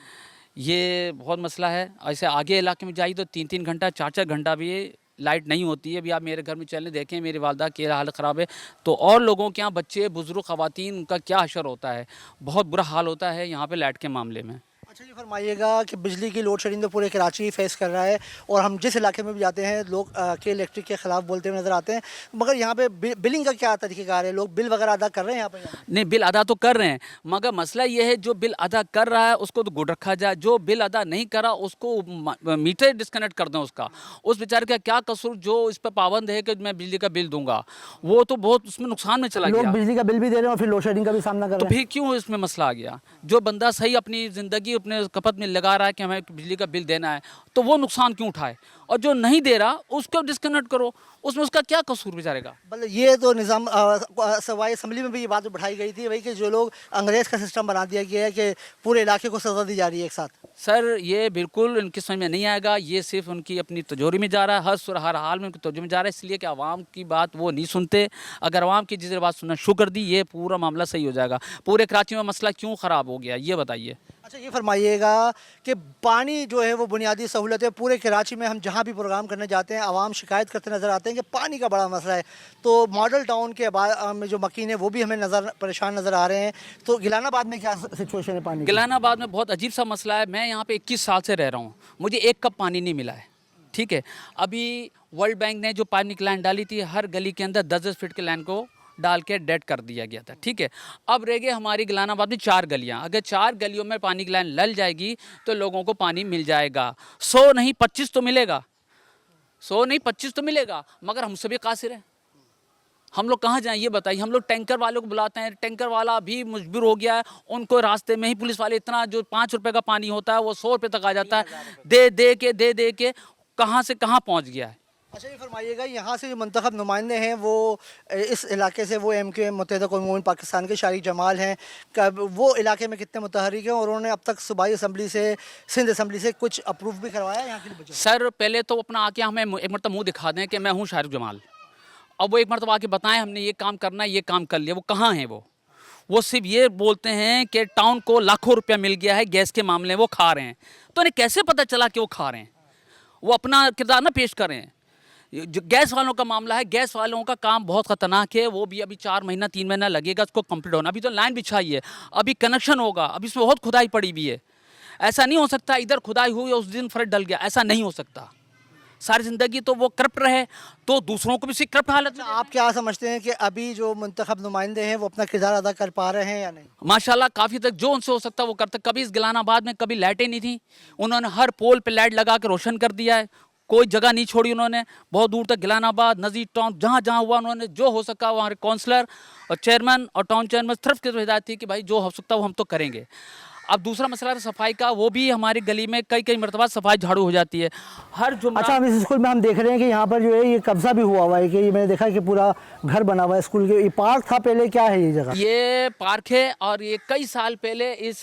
ये बहुत मसला है। ऐसे आगे इलाके में जाइए तो 3-3 घंटा 4-4 घंटा भी लाइट नहीं होती है। अभी आप मेरे घर में चलने देखें, मेरी वालदा की हालत ख़राब है, तो और लोगों के यहाँ बच्चे, बुजुर्ग, ख़वातीन, उनका क्या हशर होता है। बहुत बुरा हाल होता है यहाँ पे लाइट के मामले में। अच्छा ये फरमाइएगा कि बिजली की लोड शेडिंग तो पूरे कराची फेस कर रहा है, और हम जिस इलाके में भी जाते हैं लोग के इलेक्ट्रिक के ख़िलाफ़ बोलते हुए नज़र आते हैं, मगर यहाँ पे बिलिंग का क्या तरीक़ेकार है? लोग बिल वगैरह अदा कर रहे हैं यहाँ पे? नहीं, बिल अदा तो कर रहे हैं, मगर मसला ये है जो बिल अदा कर रहा है उसको तो गुड रखा जाए, जो बिल अदा नहीं कर रहा उसको मीटर डिस्कनेक्ट कर दें उसका। उस बेचारे का क्या कसूर जो इस पर पाबंद है कि मैं बिजली का बिल दूंगा, वो तो बहुत उसमें नुकसान में चला गया। लोग बिजली का बिल भी दे रहे हैं और फिर लोड शेडिंग का भी सामना कर रहे हैं, तो फिर क्यों इसमें मसला आ गया? जो बंदा सही अपनी ज़िंदगी अपने खपत में लगा रहा है कि हमें बिजली का बिल देना है, तो वो नुकसान क्यों उठाए? और जो नहीं दे रहा उसको डिस्कनेक्ट करो, उसमें उसका क्या कसूर बेचारेगा? मतलब ये तो निज़ाम सवाई असम्बली में भी ये बात उठाई गई थी भाई कि जो लोग अंग्रेज़ का सिस्टम बना दिया गया है कि पूरे इलाके को सज़ा दी जा रही है एक साथ। सर ये बिल्कुल उनकी समझ में नहीं आएगा, ये सिर्फ उनकी अपनी तिजोरी में जा रहा है, हर हाल में उनकी तिजोरी में जा रहा है, इसलिए कि आवाम की बात वो नहीं सुनते। अगर आवाम की जिस बात सुनना शुरू कर दी, ये पूरा मामला सही हो जाएगा। पूरे कराची में मसला क्यों ख़राब हो गया ये बताइए। अच्छा ये फरमाइएगा कि पानी जो है वो बुनियादी सहूलत है पूरे कराची में, हम जहाँ भी प्रोग्राम करने जाते हैं आवाम शिकायत करते नज़र आते हैं कि पानी का बड़ा मसला है। तो मॉडल टाउन के में जो मकीन है वो भी हमें परेशान नज़र आ रहे हैं, तो गिलानाबाद में क्या सिचुएशन है पानी? गिलानाबाद में बहुत अजीब सा मसला है। मैं यहाँ पे 21 साल से रह रहा हूँ, मुझे 1 कप पानी नहीं मिला है, ठीक है। अभी वर्ल्ड बैंक ने जो पानी की लाइन डाली थी, हर गली के अंदर 10-10 फीट की लाइन को डाल के डेड कर दिया गया था, ठीक है। अब रह गए हमारी गिलानाबाद में 4 गलियां, अगर 4 गलियों में पानी की लाइन डल जाएगी तो लोगों को पानी मिल जाएगा। 100 नहीं 25 तो मिलेगा, 100 नहीं 25 तो मिलेगा, मगर हमसे भी कासिर है। हम लोग कहाँ जाएं ये बताइए? हम लोग टैंकर वालों को बुलाते हैं, टैंकर वाला भी मजबूर हो गया है, उनको रास्ते में ही पुलिस वाले इतना जो 5 रुपये का पानी होता है वो 100 रुपये तक आ जाता है, दे के कहाँ से कहाँ पहुँच गया है। अच्छा ये फरमाइएगा, यहाँ से जो मंतखब नुमाइंदे हैं वो इस इलाके से, वो MK मुत्तहिदा कौम पाकिस्तान के शारिक जमाल हैं, वो इलाके में कितने मुतहरिक हैं और उन्होंने अब तक सूबाई असम्बली से, सिंध असम्बली से कुछ अप्रूव भी करवाया यहाँ के लिए? सर पहले तो अपना आके हमें एक मरतबा मुँह दिखा दें कि मैं हूँ शारिक जमाल, अब वो एक मरतबा आके बताएं हमने ये काम करना है, ये काम कर लिया। वो कहाँ हैं? वो सिर्फ ये बोलते हैं कि टाउन को लाखों रुपया मिल गया है गैस के मामले में, वो खा रहे हैं। तो उन्हें कैसे पता चला कि वो खा रहे हैं? वो अपना किरदार ना पेश करें। जो गैस वालों का मामला है, गैस वालों का काम बहुत ख़तरनाक है, वो भी अभी 4 महीना 3 महीना लगेगा उसको कंप्लीट होना। अभी तो लाइन बिछाई है, अभी कनेक्शन होगा, अभी इसमें बहुत खुदाई पड़ी हुई है। ऐसा नहीं हो सकता इधर खुदाई हुई उस दिन फर्क डल गया, ऐसा नहीं हो सकता। सारी ज़िंदगी तो वो करप्ट रहे तो दूसरों को भी इसी करप्ट हालत में। आप क्या समझते हैं कि अभी जो मुंतखब नुमाइंदे हैं वो अपना किरदार अदा कर पा रहे हैं या नहीं? माशाल्लाह काफ़ी तक जो उनसे हो सकता है वो करते। कभी इस गिलानाबाद में कभी लाइटें नहीं थी, उन्होंने हर पोल पे लाइट लगा के रोशन कर दिया है, कोई जगह नहीं छोड़ी उन्होंने। बहुत दूर तक गिलानाबाद, नज़ीर टाउन, जहाँ जहाँ हुआ उन्होंने जो हो सका, वहाँ काउंसलर और चेयरमैन और टाउन चेयरमैन तरफ की हिदायत थी कि भाई जो हो सकता है वो हम तो करेंगे। अब दूसरा मसला है सफाई का, वो भी हमारी गली में कई मरतबा सफाई झाड़ू हो जाती है हर जुम्मा। अच्छा हम इस स्कूल में हम देख रहे हैं कि यहाँ पर जो है ये कब्जा भी हुआ हुआ है, कि ये मैंने देखा कि पूरा घर बना हुआ है स्कूल के। ये पार्क था पहले, क्या है ये जगह? ये पार्क है और ये कई साल पहले इस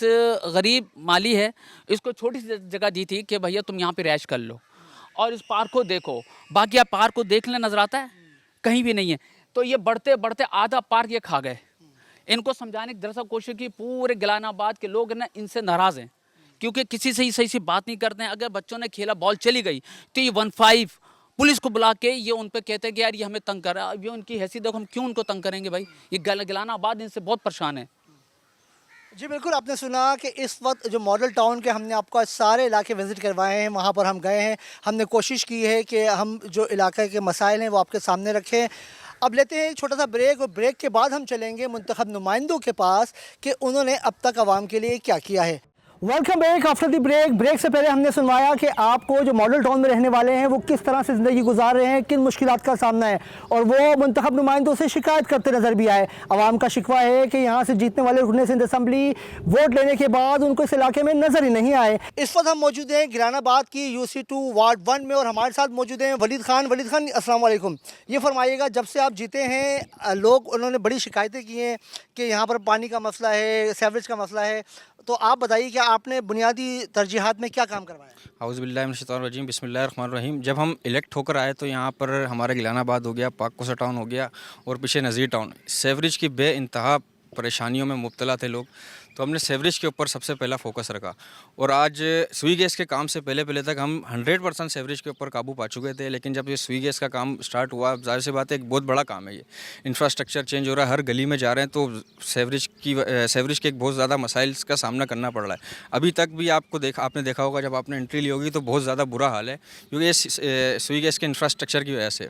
गरीब माली है इसको छोटी सी जगह दी थी कि भैया तुम यहाँ पे रैश कर लो और इस पार्क को देखो। बाकी आप पार्क को देखने नजर आता है? कहीं भी नहीं है। तो ये बढ़ते बढ़ते आधा पार्क ये खा गए। इनको समझाने की दरअसल कोशिश की, पूरे गिलानाबाद के लोग ना इनसे नाराज़ हैं क्योंकि किसी से ही सही सी बात नहीं करते हैं। अगर बच्चों ने खेला, बॉल चली गई तो ये 15 पुलिस को बुला के ये उन पे कहते हैं कि यार ये हमें तंग कर रहा है। अब ये उनकी हैसियत देखो, हम क्यों उनको तंग करेंगे भाई? ये गिलानाबाद इनसे बहुत परेशान है। जी बिल्कुल, आपने सुना कि इस वक्त जो मॉडल टाउन के हमने आपको सारे इलाके विज़िट करवाए हैं, वहाँ पर हम गए हैं, हमने कोशिश की है कि हम जो इलाके के मसाइल हैं वो आपके सामने रखें। अब लेते हैं एक छोटा सा ब्रेक और ब्रेक के बाद हम चलेंगे मुंतखब नुमाइंदों के पास कि उन्होंने अब तक आवाम के लिए क्या किया है। Welcome back after the break से पहले हमने सुनवाया कि आपको जो मॉडल टाउन में रहने वाले हैं वो किस तरह से ज़िंदगी गुजार रहे हैं, किन मुश्किलात का सामना है, और वो मुंतखब नुमाइंदों से शिकायत करते नज़र भी आए। आवाम का शिकवा है कि यहाँ से जीतने वाले रुकन सिंध असम्बली वोट लेने के बाद उनको इस इलाके में नज़र ही नहीं आए। इस वक्त हम मौजूद हैं गिलानाबाद की UC2 वार्ड 1 में और हमारे साथ मौजूद हैं वलीद खान। अस्सलाम वालेकुम। ये फरमाइएगा, जब से आप जीते हैं लोग उन्होंने बड़ी शिकायतें की हैं कि यहाँ पर पानी का मसला है, सीवरेज का मसला है, तो आप बताइए कि आपने बुनियादी तरजीहात में क्या काम करवाया? औज़ुबिल्लाहिमिनश्शैतानिर्रजीम बिस्मिल्लाहिर्रहमानिर्रहीम। जब हम इलेक्ट होकर आए तो यहाँ पर हमारा गिलानाबाद हो गया, पाक कोसा टाउन हो गया और पीछे नज़ीर टाउन, सीवरेज की बेइंतहा परेशानियों में मुब्तला थे लोग। तो हमने सीवरेज के ऊपर सबसे पहला फोकस रखा और आज सुई गैस के काम से पहले तक हम 100% सीवरेज के ऊपर काबू पा चुके थे। लेकिन जब ये सुई गैस का काम स्टार्ट हुआ, जाहिर सी बात है एक बहुत बड़ा काम है, ये इंफ्रास्ट्रक्चर चेंज हो रहा है, हर गली में जा रहे हैं, तो सीवरेज के एक बहुत ज़्यादा मसाइल का सामना करना पड़ रहा है। अभी तक भी आपने देखा होगा, जब आपने एंट्री ली होगी तो बहुत ज़्यादा बुरा हाल है, क्योंकि ये सुई गैस के इंफ्रास्ट्रक्चर की वजह से।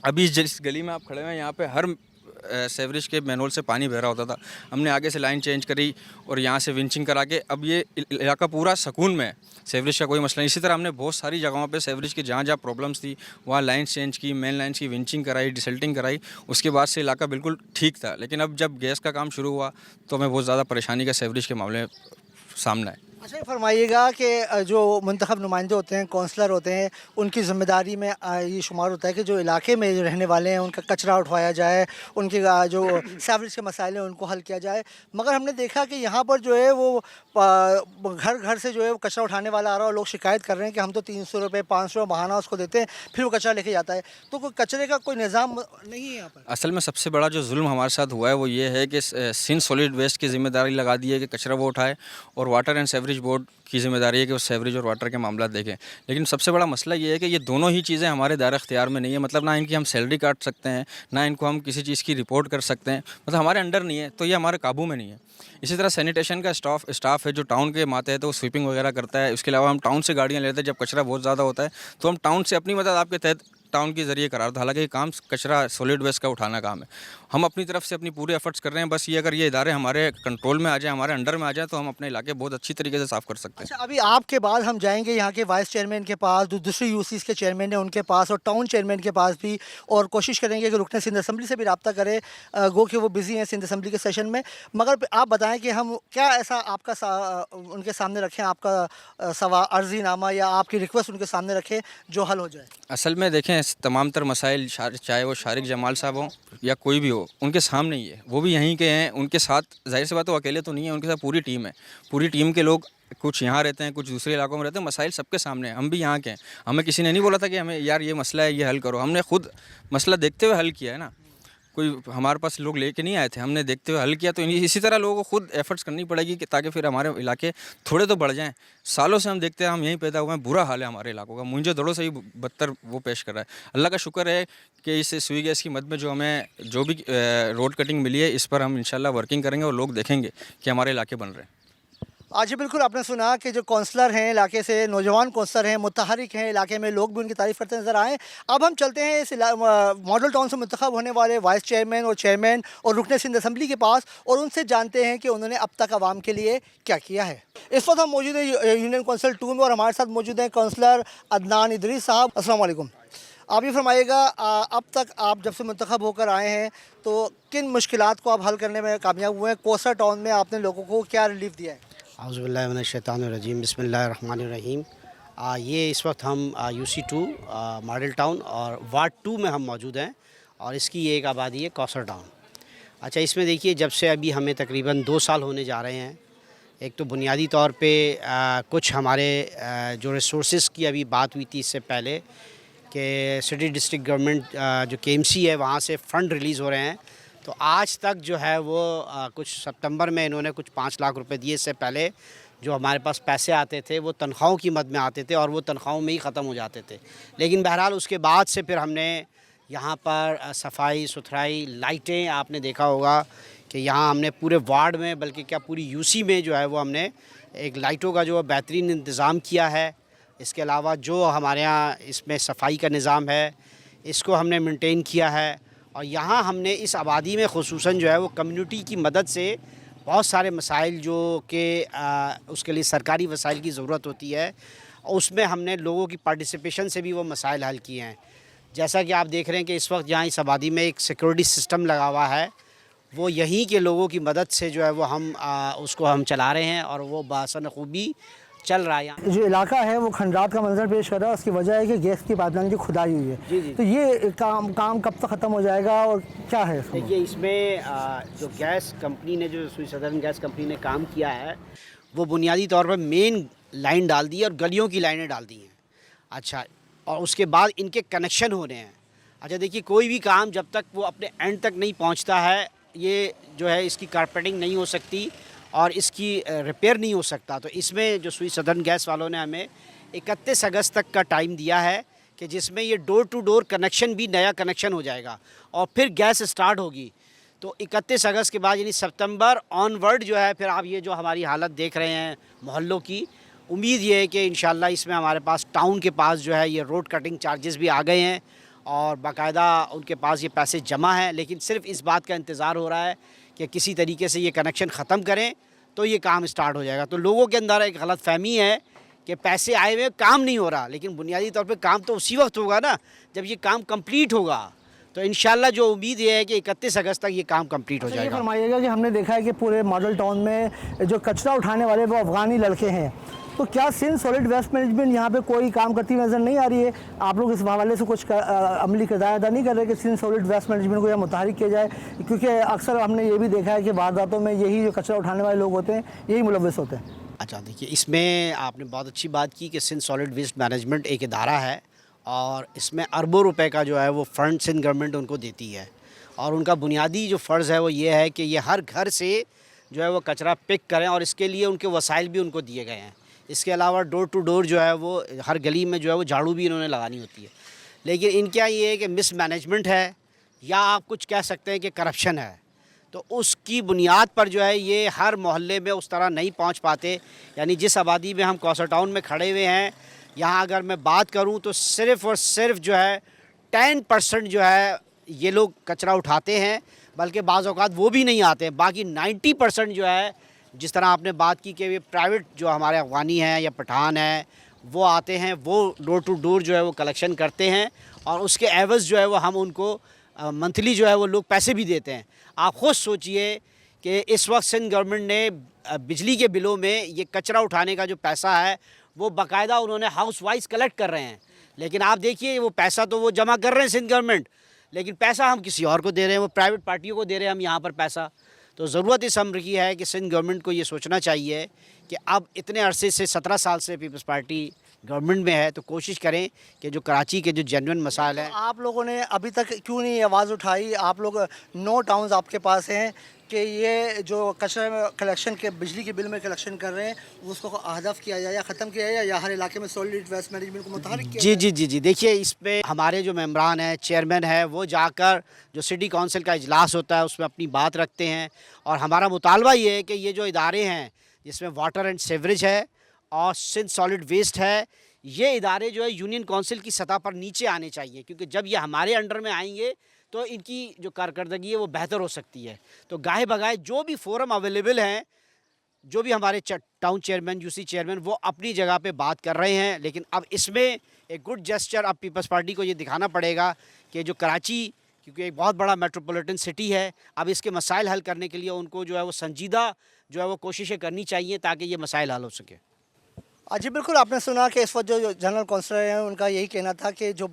अभी जिस गली में आप खड़े हैं यहाँ पर हर सीवरेज के मैनहोल से पानी बह रहा होता था। हमने आगे से लाइन चेंज करी और यहाँ से विंचिंग करा के अब ये इलाका पूरा सुकून में है, सीवरेज का कोई मसला नहीं। इसी तरह हमने बहुत सारी जगहों पे सीवरेज की जहाँ प्रॉब्लम्स थी वहाँ लाइन चेंज की, मेन लाइन्स की विंचिंग कराई, डिसल्टिंग कराई, उसके बाद से इलाका बिल्कुल ठीक था। लेकिन अब जब गैस का काम शुरू हुआ तो हमें बहुत ज़्यादा परेशानी का सीवरेज के मामले में सामना है। अच्छा, ये फरमाइएगा कि जो मुंतखब नुमाइंदे होते हैं, कौंसलर होते हैं, उनकी ज़िम्मेदारी में ये शुमार होता है कि जो इलाके में जो रहने वाले हैं उनका कचरा उठवाया जाए, उनके जो सीवरेज के मसाइल हैं उनको हल किया जाए। मगर हमने देखा कि यहाँ पर जो है वो घर घर से जो है वो कचरा उठाने वाला आ रहा है और लोग शिकायत कर रहे हैं कि हम तो 300 रुपये 500 रुपये बहाना उसको देते हैं, फिर वो कचरा लेके जाता है। तो कोई कचरे का कोई निज़ाम नहीं है यहाँ पर। असल में सबसे बड़ा जो जुल्म हमारे साथ हुआ है वो ये है कि सिंध सॉलिड वेस्ट की ज़िम्मेदारी लगा दी है कि कचरा वो उठाए, और वाटर एंड सीवरेज बोर्ड की ज़िम्मेदारी है कि वो सीवरेज और वाटर के मामला देखें। लेकिन सबसे बड़ा मसला ये है कि ये दोनों ही चीज़ें हमारे दायरे इख्तियार में नहीं है। मतलब ना इनकी हम सैलरी काट सकते हैं, ना इनको हम किसी चीज़ की रिपोर्ट कर सकते हैं, मतलब हमारे अंडर नहीं है, तो ये हमारे काबू में नहीं है। इसी तरह सैनिटेशन का स्टाफ है जो टाउन के मातहत वो स्वीपिंग वगैरह करता है। उसके अलावा हम टाउन से गाड़ियाँ लेते हैं जब कचरा बहुत ज़्यादा होता है, तो हम टाउन से अपनी मदद आपके तहत टाउन के ज़रिए करा रहा था। हालांकि ये काम कचरा सॉलिड वेस्ट का उठाना काम है, हम अपनी तरफ से अपनी पूरे एफर्ट्स कर रहे हैं। बस ये अगर ये इदारे हमारे कंट्रोल में आ जाए, हमारे अंडर में आ जाए, तो हम अपने इलाके बहुत अच्छी तरीके से साफ़ कर सकते हैं। अच्छा, अभी आपके बाद हम जाएंगे यहाँ के वाइस चेयरमैन के पास, दूसरे यूसीज़ के चेयरमैन हैं उनके पास, और टाउन चेयरमैन के पास भी, और कोशिश करेंगे कि रुकन सिंध असम्बली से भी रब्ता करें, गो कि वो बिज़ी हैं सिंध असम्बली के सेशन में। मगर आप बताएं कि हम क्या ऐसा आपका उनके सामने रखें, आपका सवा अर्ज़ीनामा या आपकी रिक्वेस्ट उनके सामने रखें जो हल हो जाए। असल में देखें, तमाम तर मसाइल चाहे वो शारिक जमाल साहब हों या कोई भी हो, उनके सामने ही है, वो भी यहीं के हैं। उनके साथ जाहिर सी बात है वो अकेले तो नहीं है, उनके साथ पूरी टीम है। पूरी टीम के लोग कुछ यहाँ रहते हैं, कुछ दूसरे इलाकों में रहते हैं, मसाइल सबके सामने हैं। हम भी यहाँ के हैं, हमें किसी ने नहीं बोला था कि हमें यार ये मसला है, ये हल करो। हमने खुद मसला देखते हुए हल किया है ना, कोई हमारे पास लोग लेके नहीं आए थे, हमने देखते हुए हल किया। तो इसी तरह लोगों को खुद एफर्ट्स करनी पड़ेगी कि ताकि फिर हमारे इलाके थोड़े तो बढ़ जाएं। सालों से हम देखते हैं, हम यहीं पैदा हुए हैं, बुरा हाल है हमारे इलाकों का, मुंजे दौड़ों से ही बदतर वो पेश कर रहा है। अल्लाह का शुक्र है कि इस सुई गैस की मद में जो हमें जो भी रोड कटिंग मिली है, इस पर हम इंशाल्लाह वर्किंग करेंगे और लोग देखेंगे कि हमारे इलाके बन रहे हैं। आज बिल्कुल आपने सुना कि जो कौंसलर हैं इलाके से, नौजवान कौंसलर हैं, मुतहरिक हैं इलाके में, लोग भी उनकी तारीफ़ करते नज़र आए। अब हम चलते हैं इस मॉडल टाउन से मुंतखब होने वाले वाइस चेयरमैन और चेयरमैन और रुकन सिंध असम्बली के पास, और उनसे जानते हैं कि उन्होंने अब तक आवाम के लिए क्या किया है। इस वक्त हम मौजूद हैं यूनियन कौंसिल 2 में और हमारे साथ मौजूद हैं कौंसलर अदनान इदरीस साहब। अस्सलाम वालेकुम। आप ये फरमाइएगा, अब तक आप जब से मुंतखब होकर आए हैं तो किन मुश्किलात को आप हल करने में कामयाब हुए हैं? कोसा टाउन में आपने लोगों को क्या रिलीफ दिया है? औज़ुबिल्लाहिमिनश्शैतानिर्रजीम बिस्मिल्लाहिर्रहमानिर्रहीम। ये इस वक्त हम UC2 मॉडल टाउन और वार्ड 2 में हम मौजूद हैं, और इसकी ये एक आबादी है कोसा टाउन। अच्छा, इसमें देखिए, जब से अभी हमें तकरीबन 2 साल होने जा रहे हैं, एक तो बुनियादी तौर पे कुछ हमारे जो रिसोर्सेज की अभी बात हुई थी इससे पहले कि सिटी डिस्ट्रिक्ट गवर्नमेंट जो KMC है वहाँ से फ़ंड रिलीज़ हो रहे हैं, तो आज तक जो है वो कुछ सितंबर में इन्होंने कुछ 5 लाख रुपए दिए। इससे पहले जो हमारे पास पैसे आते थे वो तनख्वाहों की मद में आते थे और वो तनख्वाहों में ही ख़त्म हो जाते थे। लेकिन बहरहाल उसके बाद से फिर हमने यहाँ पर सफाई सुथराई, लाइटें, आपने देखा होगा कि यहाँ हमने पूरे वार्ड में, बल्कि क्या पूरी UC में जो है वो हमने एक लाइटों का जो बेहतरीन इंतज़ाम किया है। इसके अलावा जो हमारे यहाँ इसमें सफाई का निज़ाम है इसको हमने मेंटेन किया है, और यहाँ हमने इस आबादी में ख़ुसूसन जो है वो कम्युनिटी की मदद से बहुत सारे मसाइल जो कि उसके लिए सरकारी वसाइल की ज़रूरत होती है, उसमें हमने लोगों की पार्टिसिपेशन से भी वो मसाइल हल किए हैं। जैसा कि आप देख रहे हैं कि इस वक्त जहाँ इस आबादी में एक सिक्योरिटी सिस्टम लगा हुआ है, वो यहीं के लोगों की मदद से जो है वो हम उसको हम चला रहे हैं और वो बासन खूबी चल रहा है। यहाँ जो इलाका है वो खंडात का मंजर पेश कर रहा है, उसकी वजह है कि गैस की पाइपलाइन की खुदाई हुई है। जी। तो ये काम कब तक ख़त्म हो जाएगा और क्या है इसमें? देखिए, इसमें जो गैस कंपनी ने, जो स्वीट सदर्न गैस कंपनी ने काम किया है, वो बुनियादी तौर पर मेन लाइन डाल दी है और गलियों की लाइनें डाल दी हैं। अच्छा, और उसके बाद इनके कनेक्शन होने हैं। अच्छा देखिए, कोई भी काम जब तक वो अपने एंड तक नहीं पहुंचता है, ये जो है इसकी कारपेटिंग नहीं हो सकती और इसकी रिपेयर नहीं हो सकता। तो इसमें जो स्वीट सदर्न गैस वालों ने हमें 31 अगस्त तक का टाइम दिया है कि जिसमें ये डोर टू डोर कनेक्शन भी नया कनेक्शन हो जाएगा और फिर गैस स्टार्ट होगी। तो 31 अगस्त के बाद यानी सितंबर ऑनवर्ड जो है, फिर आप ये जो हमारी हालत देख रहे हैं मोहल्लों की, उम्मीद ये है कि इंशाल्लाह इसमें हमारे पास टाउन के पास जो है ये रोड कटिंग चार्जेस भी आ गए हैं और बाकायदा उनके पास ये पैसे जमा हैं। लेकिन सिर्फ इस बात का इंतज़ार हो रहा है कि किसी तरीके से ये कनेक्शन ख़त्म करें तो ये काम स्टार्ट हो जाएगा। तो लोगों के अंदर एक गलत फहमी है कि पैसे आए हुए काम नहीं हो रहा, लेकिन बुनियादी तौर पे काम तो उसी वक्त होगा ना जब ये काम कंप्लीट होगा। तो इंशाल्लाह जो उम्मीद ये है कि 31 अगस्त तक ये काम कंप्लीट हो जाएगा। फरमाइएगा कि हमने देखा है कि पूरे मॉडल टाउन में जो कचरा उठाने वाले वो अफगानी लड़के हैं, तो क्या सिंध सॉलिड वेस्ट मैनेजमेंट यहाँ पे कोई काम करती नज़र नहीं आ रही है? आप लोग इस हवाले से कुछ अमली किरदार अदा नहीं कर रहे कि सिंध सॉलिड वेस्ट मैनेजमेंट को यहाँ मुतहरिक किया जाए? क्योंकि अक्सर हमने ये भी देखा है कि वारदातों में यही जो कचरा उठाने वाले लोग होते हैं यही मुलव्वस होते हैं। अच्छा देखिए, इसमें आपने बहुत अच्छी बात की कि सिंध सॉलिड वेस्ट मैनेजमेंट एक इदारा है और इसमें अरबों रुपए का जो है वो फ़ंड सिंध गवर्नमेंट उनको देती है और उनका बुनियादी जो फ़र्ज़ है वो ये है कि ये हर घर से जो है वो कचरा पिक करें और इसके लिए उनके वसाइल भी उनको दिए गए हैं। इसके अलावा डोर टू डोर जो है वो हर गली में जो है वो झाड़ू भी इन्होंने लगानी होती है। लेकिन इनके यहाँ ये है कि मिसमैनेजमेंट है या आप कुछ कह सकते हैं कि करप्शन है, तो उसकी बुनियाद पर जो है ये हर मोहल्ले में उस तरह नहीं पहुँच पाते। यानी जिस आबादी में हम कौसर टाउन में खड़े हुए हैं, यहाँ अगर मैं बात करूँ तो सिर्फ़ और सिर्फ जो है 10% जो है ये लोग कचरा उठाते हैं, बल्कि बाज़ औक़ात वो भी नहीं आते। बाकी 90% जो है, जिस तरह आपने बात की कि प्राइवेट जो हमारे अफ़गानी हैं या पठान हैं वो आते हैं, वो डोर टू डोर जो है वो कलेक्शन करते हैं और उसके एवज़ जो है वो हम उनको मंथली जो है वो लोग पैसे भी देते हैं। आप ख़ुद सोचिए कि इस वक्त सिंध गवर्नमेंट ने बिजली के बिलों में ये कचरा उठाने का जो पैसा है वो बाकायदा उन्होंने हाउस वाइज कलेक्ट कर रहे हैं। लेकिन आप देखिए, वो पैसा तो वो जमा कर रहे हैं सिंध गवर्नमेंट, लेकिन पैसा हम किसी और को दे रहे हैं, वो प्राइवेट पार्टियों को दे रहे हैं हम यहाँ पर पैसा। तो ज़रूरत इस अम्र की है कि सिंध गवर्नमेंट को ये सोचना चाहिए कि अब इतने अरसे से 17 साल से पीपल्स पार्टी गवर्नमेंट में है, तो कोशिश करें कि जो कराची के जो जेन्युइन मसाइल हैं। आप लोगों ने अभी तक क्यों नहीं आवाज़ उठाई? आप लोग 9 टाउन्स आपके पास हैं कि ये जो कचरा कलेक्शन के बिजली के बिल में कलेक्शन कर रहे हैं उसको हदफ किया जाए या ख़त्म किया जाए या हर इलाके में सॉलिड वेस्ट मैनेजमेंट को मुतहरिक किया जाए? जी। देखिए, इस पर हमारे जो मेम्बरान हैं, चेयरमैन है, वो जाकर जो सिटी काउंसिल का इजलास होता है उसमें अपनी बात रखते हैं और हमारा मुतालबा ये है कि ये जो इदारे हैं जिसमें वाटर एंड सीवरेज है और सिंध सॉलिड वेस्ट है, ये इदारे जो है यूनियन काउंसिल की सतह पर नीचे आने चाहिए, क्योंकि जब ये हमारे अंडर में आएंगे तो इनकी जो कारकर्दगी है वो बेहतर हो सकती है। तो गाहे बगाए जो भी फोरम अवेलेबल हैं, जो भी हमारे टाउन चेयरमैन, यूसी चेयरमैन, वो अपनी जगह पे बात कर रहे हैं। लेकिन अब इसमें एक गुड जेस्चर अब पीपल्स पार्टी को ये दिखाना पड़ेगा कि जो कराची, क्योंकि एक बहुत बड़ा मेट्रोपॉलिटन सिटी है, अब इसके मसाइल हल करने के लिए उनको जो है वो संजीदा जो है वो कोशिशें करनी चाहिए ताकि ये मसाइल हल हो सके। जी बिल्कुल, आपने सुना कि इस वक्त जो जनरल काउंसलर हैं उनका यही कहना था कि जो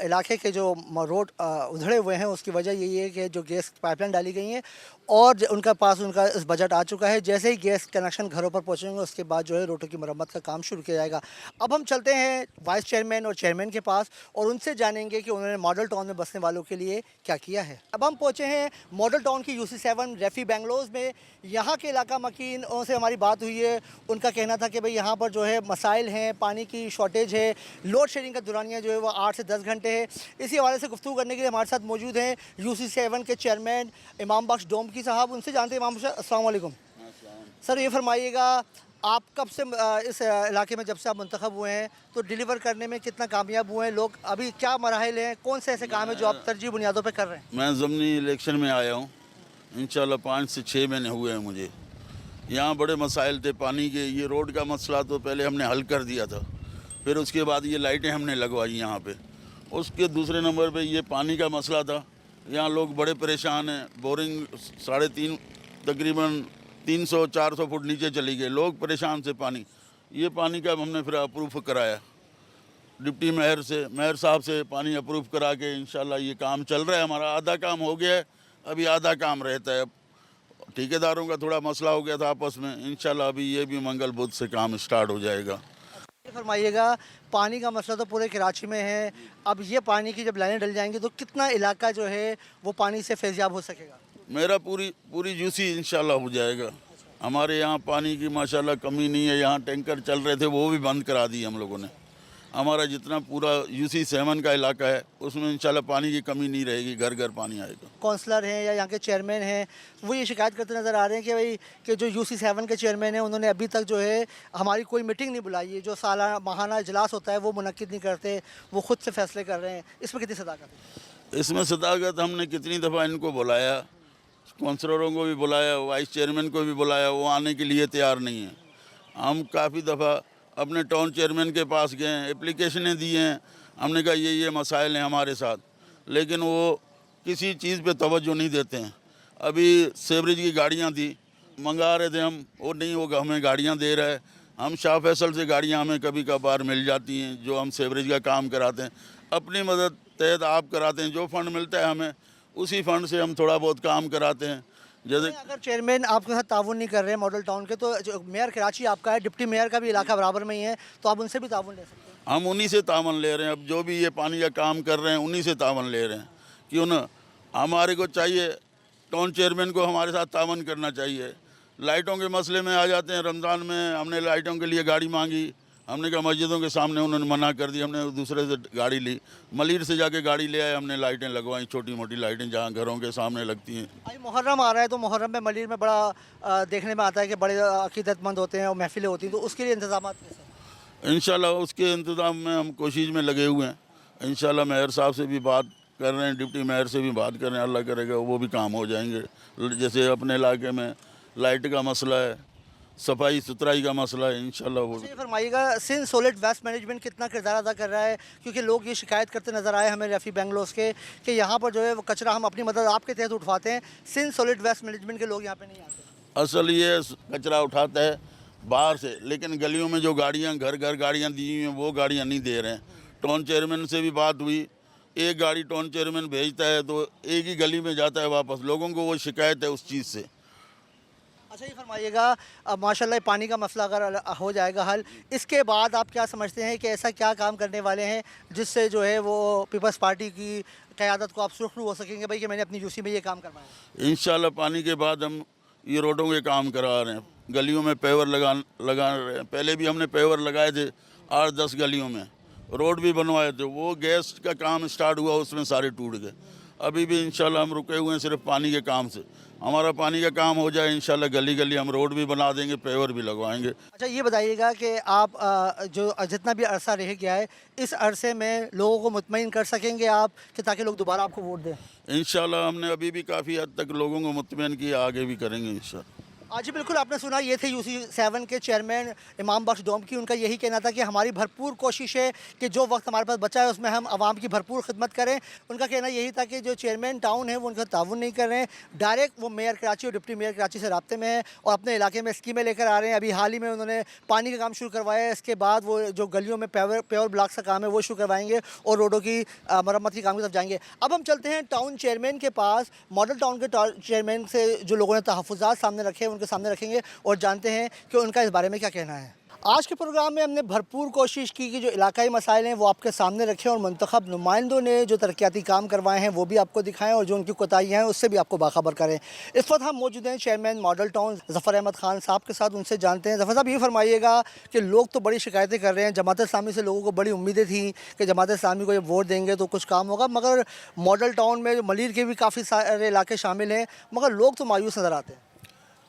इलाके के जो रोड उधड़े हुए हैं उसकी वजह यही है कि जो गैस पाइपलाइन डाली गई हैं और उनका पास उनका इस बजट आ चुका है। जैसे ही गैस कनेक्शन घरों पर पहुंचेंगे उसके बाद जो है रोडों की मरम्मत का काम शुरू किया जाएगा। अब हम चलते हैं वाइस चेयरमैन और चेयरमैन के पास और उनसे जानेंगे कि उन्होंने मॉडल टाउन में बसने वालों के लिए क्या किया है। अब हम पहुँचे हैं मॉडल टाउन की UC7 रेफी बेंगलोज में। यहाँ के इलाका मकीन से हमारी बात हुई है। उनका कहना था कि भाई यहाँ पर जो है मसाइल हैं, पानी की शॉर्टेज है, लोड शेडिंग का दुरानिया जो है वो 8 से 10 घंटे है। इसी हवाले से गुफ्तगू करने के लिए हमारे साथ मौजूद हैं UC7 के चेयरमैन इमाम बख्श डोमकी साहब। उनसे जानते हैं। इमाम बख्श, अस्सलाम वालेकुम। सर, ये फरमाइएगा, आप कब से इस इलाके में जब से आप मुंतखब हुए हैं तो डिलीवर करने में कितना कामयाब हुए हैं लोग? अभी क्या मराहिल हैं, कौन से ऐसे काम है जो आप तरजीह बुनियादों पर कर रहे हैं? मैं ज़मनी इलेक्शन में आया हूँ, इंशाल्लाह 5 से 6 महीने हुए हैं मुझे। यहाँ बड़े मसाइल थे पानी के। ये रोड का मसला तो पहले हमने हल कर दिया था, फिर उसके बाद ये लाइटें हमने लगवाई यहाँ पे। उसके दूसरे नंबर पे ये पानी का मसला था। यहाँ लोग बड़े परेशान हैं। बोरिंग 3.5 तकरीबन 300-400 फुट नीचे चली गई, लोग परेशान से पानी। ये पानी का हमने फिर अप्रूव कराया डिप्टी मेयर से, मेयर साहब से पानी अप्रूव करा के इंशाल्लाह ये काम चल रहा है। हमारा आधा काम हो गया है, अभी आधा काम रहता है। ठेकेदारों का थोड़ा मसला हो गया था आपस में, इंशाल्लाह अभी ये भी मंगल बुध से काम स्टार्ट हो जाएगा। फरमाइएगा, पानी का मसला तो पूरे कराची में है, अब ये पानी की जब लाइनें डल जाएंगी तो कितना इलाका जो है वो पानी से फैज़याब हो सकेगा? मेरा पूरी यूसी इंशाल्लाह हो जाएगा। हमारे यहाँ पानी की माशाल्लाह कमी नहीं है। यहाँ टैंकर चल रहे थे, वो भी बंद करा दिए हम लोगों ने। हमारा जितना पूरा यूसी 7 का इलाका है उसमें इंशाल्लाह पानी की कमी नहीं रहेगी, घर घर पानी आएगा। काउंसलर हैं या यहाँ के चेयरमैन हैं, वो ये शिकायत करते नज़र आ रहे हैं कि भाई कि जो यूसी 7 के चेयरमैन हैं उन्होंने अभी तक जो है हमारी कोई मीटिंग नहीं बुलाई है। जो सालाना माहाना इजलास होता है वो मुनक्किद नहीं करते, वो खुद से फैसले कर रहे हैं। इसमें कितनी सदाकत है? इसमें सदाकत हमने कितनी दफ़ा इनको बुलाया, काउंसलरों को भी बुलाया, वाइस चेयरमैन को भी बुलाया, वो आने के लिए तैयार नहीं है। हम काफ़ी दफ़ा अपने टाउन चेयरमैन के पास गए, एप्लीकेशनें दी हैं, हमने कहा ये मसाइल हैं हमारे साथ, लेकिन वो किसी चीज़ पे तवज्जो नहीं देते हैं। अभी सेवरेज की गाड़ियाँ थी, मंगा रहे थे हम, वो नहीं होगा, हमें गाड़ियाँ दे रहा है। हम शाह फैसल से गाड़ियाँ हमें कभी कभार मिल जाती हैं, जो हम सेवरेज का काम कराते हैं। अपनी मदद तहत आप कराते हैं, जो फ़ंड मिलता है हमें उसी फ़ंड से हम थोड़ा बहुत काम कराते हैं। जैसे अगर चेयरमैन आपके साथ ताउन नहीं कर रहे हैं मॉडल टाउन के, तो जो मेयर कराची आपका है, डिप्टी मेयर का भी इलाका बराबर में ही है, तो आप उनसे भी ताउन ले सकते हैं। हम उन्हीं से तावन ले रहे हैं। अब जो भी ये पानी का काम कर रहे हैं उन्हीं से तावन ले रहे हैं। क्यों ना, हमारे को चाहिए, टाउन चेयरमैन को हमारे साथ तावन करना चाहिए। लाइटों के मसले में आ जाते हैं। रमज़ान में हमने लाइटों के लिए गाड़ी मांगी, हमने कहा मस्जिदों के सामने उन्होंने मना कर दी, हमने दूसरे से गाड़ी ली, मलीर से जाके गाड़ी ले आए, हमने लाइटें लगवाई, छोटी मोटी लाइटें जहाँ घरों के सामने लगती हैं। अभी मुहर्रम आ रहा है, तो मुहर्रम में मलीर में बड़ा देखने में आता है कि बड़े अकीदतमंद होते हैं और महफिलें होती हैं, तो उसके लिए इंतजाम कैसे? इंशाल्लाह उसके इंतज़ाम में हम कोशिश में लगे हुए हैं। इंशाल्लाह मेयर साहब से भी बात कर रहे हैं, डिप्टी मेयर से भी बात कर रहे हैं, अल्लाह करेगा वो भी काम हो जाएंगे। जैसे अपने इलाके में लाइट का मसला है, सफाई सुथराई का मसला है, इंशाल्लाह वो। फरमाइएगा, सिंध सॉलिड वेस्ट मैनेजमेंट कितना किरदार अदा कर रहा है? क्योंकि लोग ये शिकायत करते नज़र आए हमें रेफी बेंगलोस के कि यहाँ पर जो है वो कचरा हम अपनी मदद आपके तहत उठवाते हैं, सिंध सॉलिड वेस्ट मैनेजमेंट के लोग यहाँ पे नहीं आते। असल ये कचरा उठाता है बाहर से, लेकिन गलियों में जो गाड़ियाँ घर घर गाड़ियाँ दी हुई हैं वो गाड़ियाँ नहीं दे रहे हैं। टाउन चेयरमैन से भी बात हुई, एक गाड़ी टाउन चेयरमैन भेजता है तो एक ही गली में जाता है वापस, लोगों को वो शिकायत है उस चीज़ से। अच्छा, ये फरमाइएगा, अब माशाल्लाह पानी का मसला अगर हो जाएगा हल, इसके बाद आप क्या समझते हैं कि ऐसा क्या काम करने वाले हैं जिससे जो है वो पीपल्स पार्टी की क़यादत को आप सुरखरू हो सकेंगे भाई कि मैंने अपनी यूसी में ये काम करवाया? इंशाल्लाह पानी के बाद हम ये रोडों के काम करा रहे हैं, गलियों में पेवर लगा रहे हैं। पहले भी हमने पेवर लगाए थे 8-10 गलियों में, रोड भी बनवाए थे। वो गैस का काम स्टार्ट हुआ, उसमें सारे टूट गए। अभी भी इंशाल्लाह हम रुके हुए हैं सिर्फ पानी के काम से। हमारा पानी का काम हो जाए इंशाल्लाह गली गली हम रोड भी बना देंगे, पेवर भी लगवाएंगे। अच्छा, ये बताइएगा कि आप जो जितना भी अरसा रह गया है, इस अरसे में लोगों को मुतमईन कर सकेंगे आप कि ताकि लोग दोबारा आपको वोट दें? इंशाल्लाह हमने अभी भी काफ़ी हद तक लोगों को मुतमईन किया, आगे भी करेंगे इंशाल्लाह। जी बिल्कुल, आपने सुना, ये थे यूसी 7 के चेयरमैन इमाम बख्श डोम की। उनका यही कहना था कि हमारी भरपूर कोशिश है कि जो वक्त हमारे पास बचा है उसमें हम आवाम की भरपूर खिदमत करें। उनका कहना यही था कि जो चेयरमैन टाउन है वो उनका ताउन नहीं कर रहे हैं, डायरेक्ट वो मेयर कराची और डिप्टी मेयर कराची से रब्ते में है और अपने इलाके में स्कीमें लेकर आ रहे हैं। अभी हाल ही में उन्होंने पानी का काम शुरू करवाया है, इसके बाद वो जो गलियों में पेवर ब्लॉक का काम है वो शुरू करवाएंगे और रोडों की मरम्मत के काम की तरफ जाएंगे। अब हम चलते हैं टाउन चेयरमैन के पास। मॉडल टाउन के चेयरमैन से जो लोगों ने तहफ़्फ़ुज़ात सामने रखे हैं उनके सामने रखेंगे और जानते हैं कि उनका इस बारे में क्या कहना है। आज के प्रोग्राम में हमने भरपूर कोशिश की कि जो इलाकाई मसाइल हैं वो आपके सामने रखें और मंतखब नुमाइंदों ने जो तरक्याती काम करवाए हैं वो भी आपको दिखाएं और जो उनकी कोताहियाँ हैं उससे भी आपको बाखबर करें। इस वक्त हम मौजूद हैं chairman model town Zafar Ahmed Khan साहब के साथ, उनसे जानते हैं। ज़फ़र साहब, ये फरमाइएगा कि लोग तो बड़ी शिकायतें कर रहे हैं, जमात इस्लामी से लोगों को बड़ी उम्मीदें थी कि जमात इस्लामी को ये वोट देंगे तो कुछ काम होगा, मगर मॉडल टाउन में मलीर के भी काफ़ी सारे इलाके शामिल हैं, मगर लोग तो मायूस नज़र आते हैं।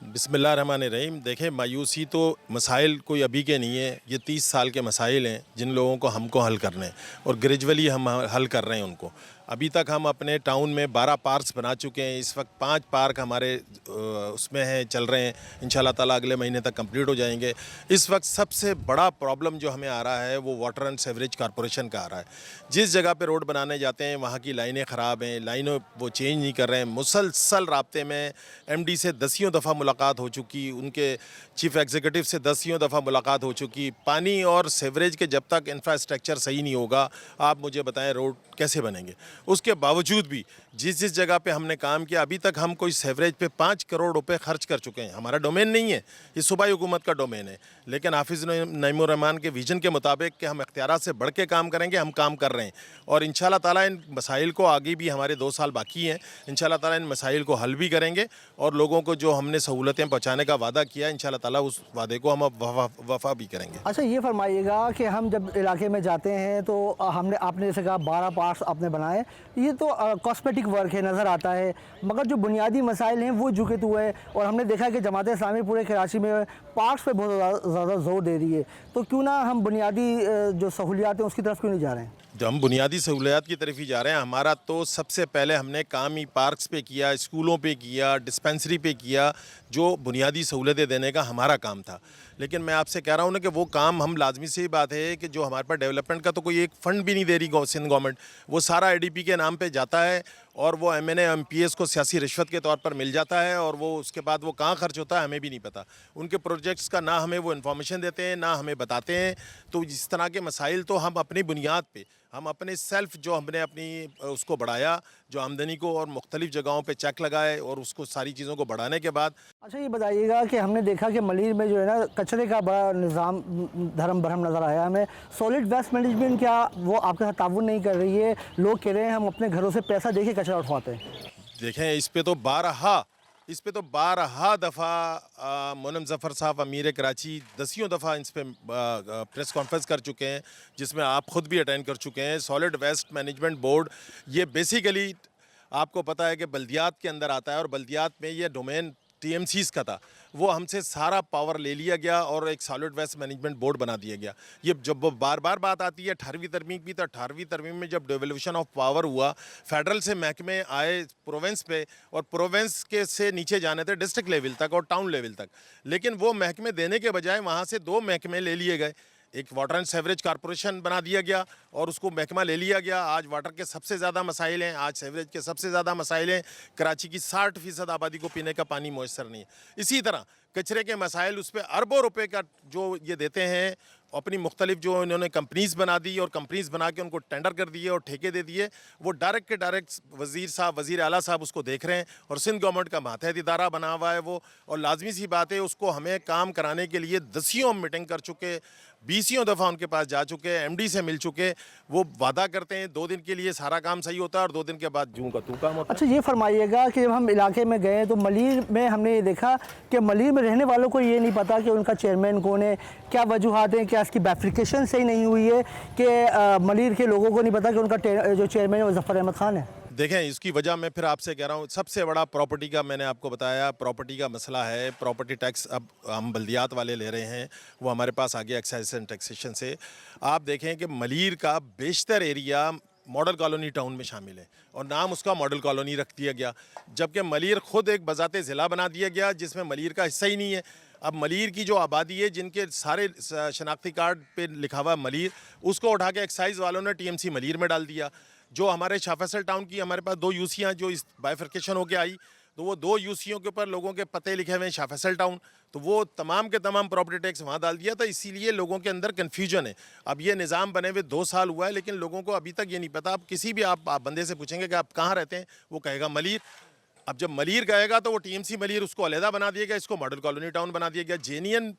बिस्मिल्लाहिर्रहमानिर्रहीम। देखें, मायूसी तो मसाइल कोई अभी के नहीं है, ये 30 साल के मसाइल हैं जिन लोगों को हमको हल करने हैं और ग्रेजुअली हम हल कर रहे हैं उनको। अभी तक हम अपने टाउन में 12 पार्क्स बना चुके हैं। इस वक्त 5 पार्क हमारे उसमें हैं, चल रहे हैं। इंशाल्लाह ताला अगले महीने तक कंप्लीट हो जाएंगे। इस वक्त सबसे बड़ा प्रॉब्लम जो हमें आ रहा है वो वाटर एंड सीवरेज कॉरपोरेशन का आ रहा है। जिस जगह पे रोड बनाने जाते हैं वहाँ की लाइनें ख़राब हैं, लाइनों वो चेंज नहीं कर रहे हैं। मुसलसल राब्ते में एमडी से दसियों दफ़ा मुलाकात हो चुकी, उनके चीफ एग्जीक्यूटिव से दसियों दफ़ा मुलाकात हो चुकी। पानी और सीवरेज के जब तक इंफ्रास्ट्रक्चर सही नहीं होगा, आप मुझे बताएं रोड कैसे बनेंगे। उसके बावजूद भी जिस जगह पे हमने काम किया, अभी तक हम कोई सीवरेज पे 5 करोड़ रुपए खर्च कर चुके हैं। हमारा डोमेन नहीं है, ये सूबाई हुकूमत का डोमेन है, लेकिन हाफिज़ नईमुर रहमान के विजन के मुताबिक कि हम इख्तियारात से बढ़ के काम करेंगे, हम काम कर रहे हैं। और इंशाल्लाह ताला इन मसाइल को, आगे भी हमारे 2 साल बाकी हैं, इंशाल्लाह ताला इन मसाइल को हल भी करेंगे और लोगों को जो हमने सहूलतें पहुँचाने का वादा किया, इंशाल्लाह ताला उस वादे को हम अब वफा भी करेंगे। अच्छा, ये फरमाइएगा कि हम जब इलाके में जाते हैं तो आपने जैसे कहा 12 पार्क्स आपने बनाए, ये तो कॉस्मेटिक वर्क है, नज़र आता है, मगर जो बुनियादी मसाइल हैं वो झुके हुए हैं। और हमने देखा है कि जमात इस्लामी पूरे कराची में पार्क्स पे बहुत ज़्यादा जोर दे रही है, तो क्यों ना हम बुनियादी जो सहूलियात हैं उसकी तरफ क्यों नहीं जा रहे हैं? जो हम बुनियादी सहूलियात की तरफ ही जा रहे हैं। हमारा तो सबसे पहले हमने काम ही पार्क्स पे किया, स्कूलों पे किया, डिस्पेंसरी पे किया, जो बुनियादी सहूलतें देने का हमारा काम था। लेकिन मैं आपसे कह रहा हूँ ना कि वो काम हम, लाजमी सी बात है कि जो हमारे पास डेवलपमेंट का तो कोई एक फ़ंड भी नहीं दे रही सिंध गवर्नमेंट, वो सारा ADP के नाम पे जाता है और वो MNA MPS को सियासी रिश्वत के तौर पर मिल जाता है और वो उसके बाद वो कहाँ खर्च होता है हमें भी नहीं पता। उनके प्रोजेक्ट्स का ना हमें वो इन्फॉर्मेशन देते हैं, ना हमें बताते हैं। तो इस तरह के मसाइल तो हम अपनी बुनियाद पे, हम अपने सेल्फ जो हमने अपनी उसको बढ़ाया, जो आमदनी को और मुख्तलिफ जगहों पे चेक लगाए और उसको सारी चीज़ों को बढ़ाने के बाद। अच्छा, ये बताइएगा कि हमने देखा कि मलीर में जो है ना कचरे का बड़ा निज़ाम धर्म भरम नज़र आया हमें। सॉलिड वेस्ट मैनेजमेंट क्या वो आपके साथ ताउन नहीं कर रही है? लोग कह रहे हैं हम अपने घरों से पैसा दे के कचरा उठवाते हैं। देखें, इस पे तो 12 दफ़ा मोनम ज़फ़र साहब अमीर कराची दसियों दफ़ा इस पे प्रेस कॉन्फ्रेंस कर चुके हैं, जिसमें आप ख़ुद भी अटेंड कर चुके हैं। सॉलिड वेस्ट मैनेजमेंट बोर्ड ये बेसिकली आपको पता है कि बल्दियात के अंदर आता है और बल्दियात में ये डोमेन TMCs का था। वो हमसे सारा पावर ले लिया गया और एक सॉलिड वेस्ट मैनेजमेंट बोर्ड बना दिया गया। ये जब बार बार बात आती है 18वीं तरमीम की, तो 18वीं तरमीम में जब डेवल्यूशन ऑफ पावर हुआ, फेडरल से महकमे आए प्रोविंस पे और प्रोविंस के से नीचे जाने थे डिस्ट्रिक्ट लेवल तक और टाउन लेवल तक। लेकिन वो महकमे देने के बजाय वहाँ से 2 महकमे ले लिए गए। एक वाटर एंड सीवरेज कॉरपोरेशन बना दिया गया और उसको महकमा ले लिया गया। आज वाटर के सबसे ज़्यादा मसाइल हैं, आज सीवरेज के सबसे ज़्यादा मसाइल हैं। कराची की 60% आबादी को पीने का पानी मैसर नहीं है। इसी तरह कचरे के मसाइल, उस पर अरबों रुपए का जो ये देते हैं, अपनी मुख्तलिफ जो इन्होंने कंपनीज़ बना दी और कंपनीज़ बना के उनको टेंडर कर दिए और ठेके दे दिए। वो डायरेक्ट के डायरेक्ट वज़ीर आला साहब उसको देख रहे हैं और सिंध गवर्नमेंट का मातहत इदारा बना हुआ है वो। और लाजमी सी बात है, उसको हमें काम कराने के लिए दसियों मीटिंग कर चुके, 20 दफ़ा उनके पास जा चुके, MD से मिल चुके। वो वादा करते हैं 2 दिन के लिए सारा काम सही होता है और 2 दिन के बाद जूं का तू काम होता है। अच्छा, ये फरमाइएगा कि जब हम इलाके में गए तो मलीर में हमने ये देखा कि मलीर में रहने वालों को ये नहीं पता कि उनका चेयरमैन कौन है, क्या वजूहत हैं, क्या इसकी बैफ्रिकेशन सही नहीं हुई है कि मलीर के लोगों को नहीं पता कि उनका जो चेयरमैन है वो ज़फ़र अहमद ख़ान है। देखें, इसकी वजह मैं फिर आपसे कह रहा हूँ, सबसे बड़ा प्रॉपर्टी का, मैंने आपको बताया प्रॉपर्टी का मसला है। प्रॉपर्टी टैक्स अब हम बल्दियात वाले ले रहे हैं, वो हमारे पास आ गया एक्साइज एंड टैक्सेशन से। आप देखें कि मलीर का बेशतर एरिया मॉडल कॉलोनी टाउन में शामिल है और नाम उसका मॉडल कॉलोनी रख दिया गया, जबकि मलीर ख़ुद एक बज़ाते ज़िला बना दिया गया जिसमें मलीर का हिस्सा ही नहीं है। अब मलीर की जो आबादी है, जिनके सारे शनाख्ती कार्ड पे लिखा हुआ मलीर, उसको उठा के एक्साइज़ वालों ने TMC मलीर में डाल दिया। जो हमारे शाह फैसल टाउन की हमारे पास 2 UCयाँ जो इस बाइफर्केशन होके आई, तो वो 2 UCयों के ऊपर लोगों के पते लिखे हुए हैं शाह फैसल टाउन, तो वो तमाम के तमाम प्रॉपर्टी टैक्स वहाँ डाल दिया था। इसीलिए लोगों के अंदर कन्फ्यूजन है। अब ये निज़ाम बने हुए 2 साल हुआ है, लेकिन लोगों को अभी तक ये नहीं पता। अब किसी भी आप बंदे से पूछेंगे कि आप कहाँ रहते हैं, वो कहेगा मलीर। अब जब मलीर कहेगा तो वो TMC मलीर, उसको अलहदा बना दिया गया, इसको मॉडल कॉलोनी टाउन बना दिया गया। जेनियन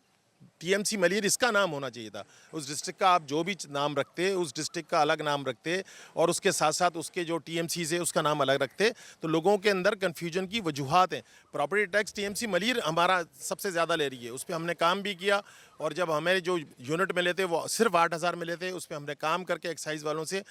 TMC मलीर इसका नाम होना चाहिए था। उस डिस्ट्रिक्ट का आप जो भी नाम रखते, उस डिस्ट्रिक्ट का अलग नाम रखते और उसके साथ साथ उसके जो TMC है उसका नाम अलग रखते, तो लोगों के अंदर कन्फ्यूजन की वजूहात हैं। प्रॉपर्टी टैक्स TMC मलीर हमारा सबसे ज़्यादा ले रही है, उस पर हमने काम भी किया और जब हमें जो यूनिट मिले थे वो सिर्फ 8,000 मिले थे, उस पर हमने काम करके एक्साइज वालों से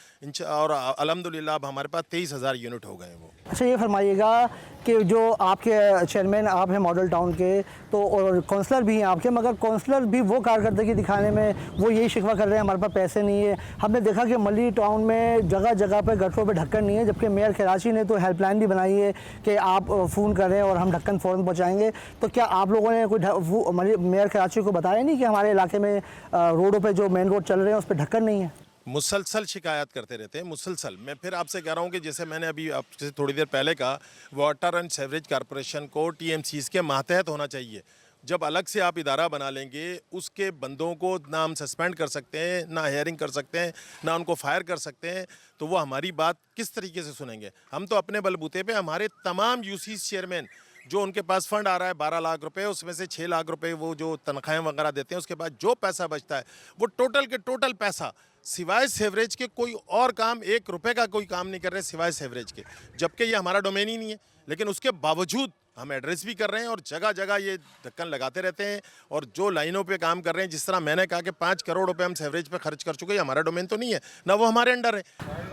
और अल्हम्दुलिल्लाह अब हमारे पास 23,000 यूनिट हो गए हैं वो। अच्छा, ये फरमाइएगा कि जो आपके चेयरमैन आप हैं मॉडल टाउन के, तो और काउंसलर भी हैं आपके, मगर काउंसलर भी वो कारकर्दगी दिखाने में वो यही शिकवा कर रहे हैं हमारे पास पैसे नहीं है। हमने देखा कि मलिर टाउन में जगह जगह पर गटरों पे ढक्कन नहीं है, जबकि मेयर कराची ने तो हेल्पलाइन भी बनाई है कि आप फ़ोन करें और हम ढक्कन फ़ौरन पहुँचाएँगे। तो क्या आप लोगों ने कोई मेयर कराची को बताया नहीं कि हमारे इलाके में रोडों पर जो मेन रोड चल रहे हैं उस पर ढक्कन नहीं है? मुसलसल शिकायत करते रहते हैं, मुसलसल। मैं फिर आपसे कह रहा हूँ कि जैसे मैंने अभी आपसे थोड़ी देर पहले कहा, वाटर एंड सीवरेज कॉरपोरेशन को टीएमसीज़ के मातहत होना चाहिए। जब अलग से आप इदारा बना लेंगे, उसके बंदों को ना हम सस्पेंड कर सकते हैं, ना हायरिंग कर सकते हैं, ना उनको फायर कर सकते हैं, तो वो हमारी बात किस तरीके से सुनेंगे? हम तो अपने बलबूते पे हमारे तमाम यूसीज चेयरमैन जो उनके पास फंड आ रहा है 12 लाख रुपए, उसमें से 6 लाख रुपए वो जो तनख्वाहें वगैरह देते हैं, उसके बाद जो पैसा बचता है वो टोटल के टोटल पैसा सिवाय सेवरेज के कोई और काम, 1 रुपए का कोई काम नहीं कर रहे सिवाय सेवरेज के, जबकि ये हमारा डोमेन ही नहीं है। लेकिन उसके बावजूद हम एड्रेस भी कर रहे हैं और जगह जगह ये ढक्कन लगाते रहते हैं। और जो लाइनों पे काम कर रहे हैं, जिस तरह मैंने कहा कि 5 करोड़ रुपए हम सेवरेज पे खर्च कर चुके हैं, हमारा डोमेन तो नहीं है, ना वो हमारे अंडर है।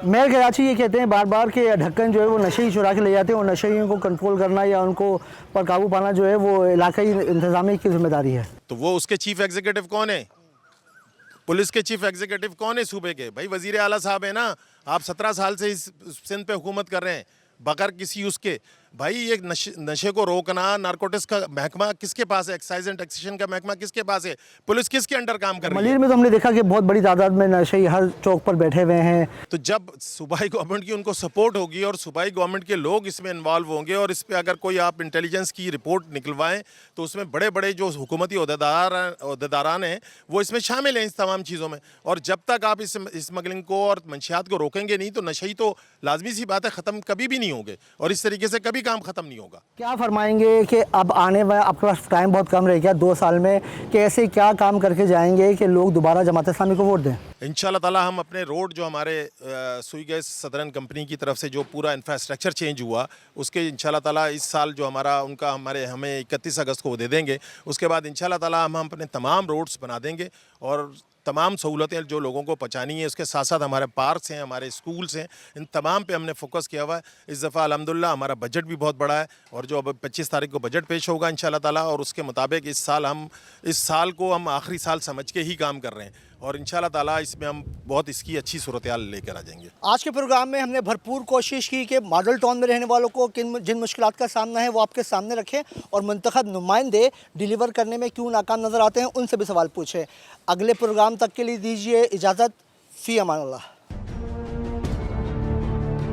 मेयर कराची ये कहते हैं बार बार कि ढक्कन जो है वो नशे चुरा के ले जाते हैं और नशेइयों को कंट्रोल करना या उनको पर काबू पाना जो है वो इलाकाई इंतजामिया की जिम्मेदारी है। तो वो उसके चीफ एग्जीक्यूटिव कौन है? पुलिस के चीफ एग्जीक्यूटिव कौन है सूबे के? भाई वजीर आला साहब है ना। आप 17 साल से इस सिंध पे हुकूमत कर रहे हैं बगैर किसी उसके। भाई ये नशे को रोकना, नारकोटिक्स का महकमा किसके पास है? एक्साइज एंड टैक्सेशन का महकमा किसके पास है? पुलिस किसके अंडर काम कर रही है? मलिर में तो हमने देखा कि बहुत बड़ी तादाद में नशे हर चौक पर बैठे हुए हैं। तो जब सूबाई गवर्नमेंट की उनको सपोर्ट होगी और सूबाई गवर्नमेंट के लोग इसमें इन्वॉल्व होंगे और इस पर अगर कोई आप इंटेलिजेंस की रिपोर्ट निकलवाएं, तो उसमें बड़े बड़े जो हुकूमती अहदेदारान हैं वो इसमें शामिल हैं इस तमाम चीज़ों में। और जब तक आप इस स्मगलिंग को और मंशियात को रोकेंगे नहीं, तो नशे तो लाजमी सी बात है ख़त्म कभी भी नहीं होंगे और इस तरीके से कभी काम ख़त्म नहीं होगा। क्या फरमाएंगे कि अब आने में आपके पास टाइम बहुत कम रह गया 2 साल में, कि ऐसे क्या काम करके जाएंगे कि लोग दोबारा जमात इस्लामी को वोट दें? इंशाल्लाह ताला हम अपने रोड जो हमारे सुई गैस सदरन कंपनी की तरफ से जो पूरा इंफ्रास्ट्रक्चर चेंज हुआ, उसके इंशाल्लाह ताला इस साल जो हमें 31 अगस्त को वो दे देंगे। उसके बाद इंशाल्लाह ताला हम अपने तमाम रोड्स बना देंगे और तमाम सहूलतें जो लोगों को पहुँचानी है। उसके साथ साथ हमारे पार्क्स हैं, हमारे स्कूल्स हैं, इन तमाम पे हमने फोकस किया हुआ है। इस दफ़ा अल्हम्दुलिल्लाह हमारा बजट भी बहुत बड़ा है और जो अब 25 तारीख को बजट पेश होगा इंशाल्लाह ताला, और उसके मुताबिक इस साल को हम आखिरी साल समझ के ही काम कर रहे हैं और इंशाल्लाह ताला इसमें हम बहुत इसकी अच्छी सूरत-ए-हाल लेकर आ जाएंगे। आज के प्रोग्राम में हमने भरपूर कोशिश की कि मॉडल टाउन में रहने वालों को जिन मुश्किलात का सामना है वो आपके सामने रखें और मुंतखब नुमाइंदे डिलीवर करने में क्यों नाकाम नज़र आते हैं उनसे भी सवाल पूछें। अगले प्रोग्राम तक के लिए दीजिए इजाज़त। फ़ी अमान अल्लाह।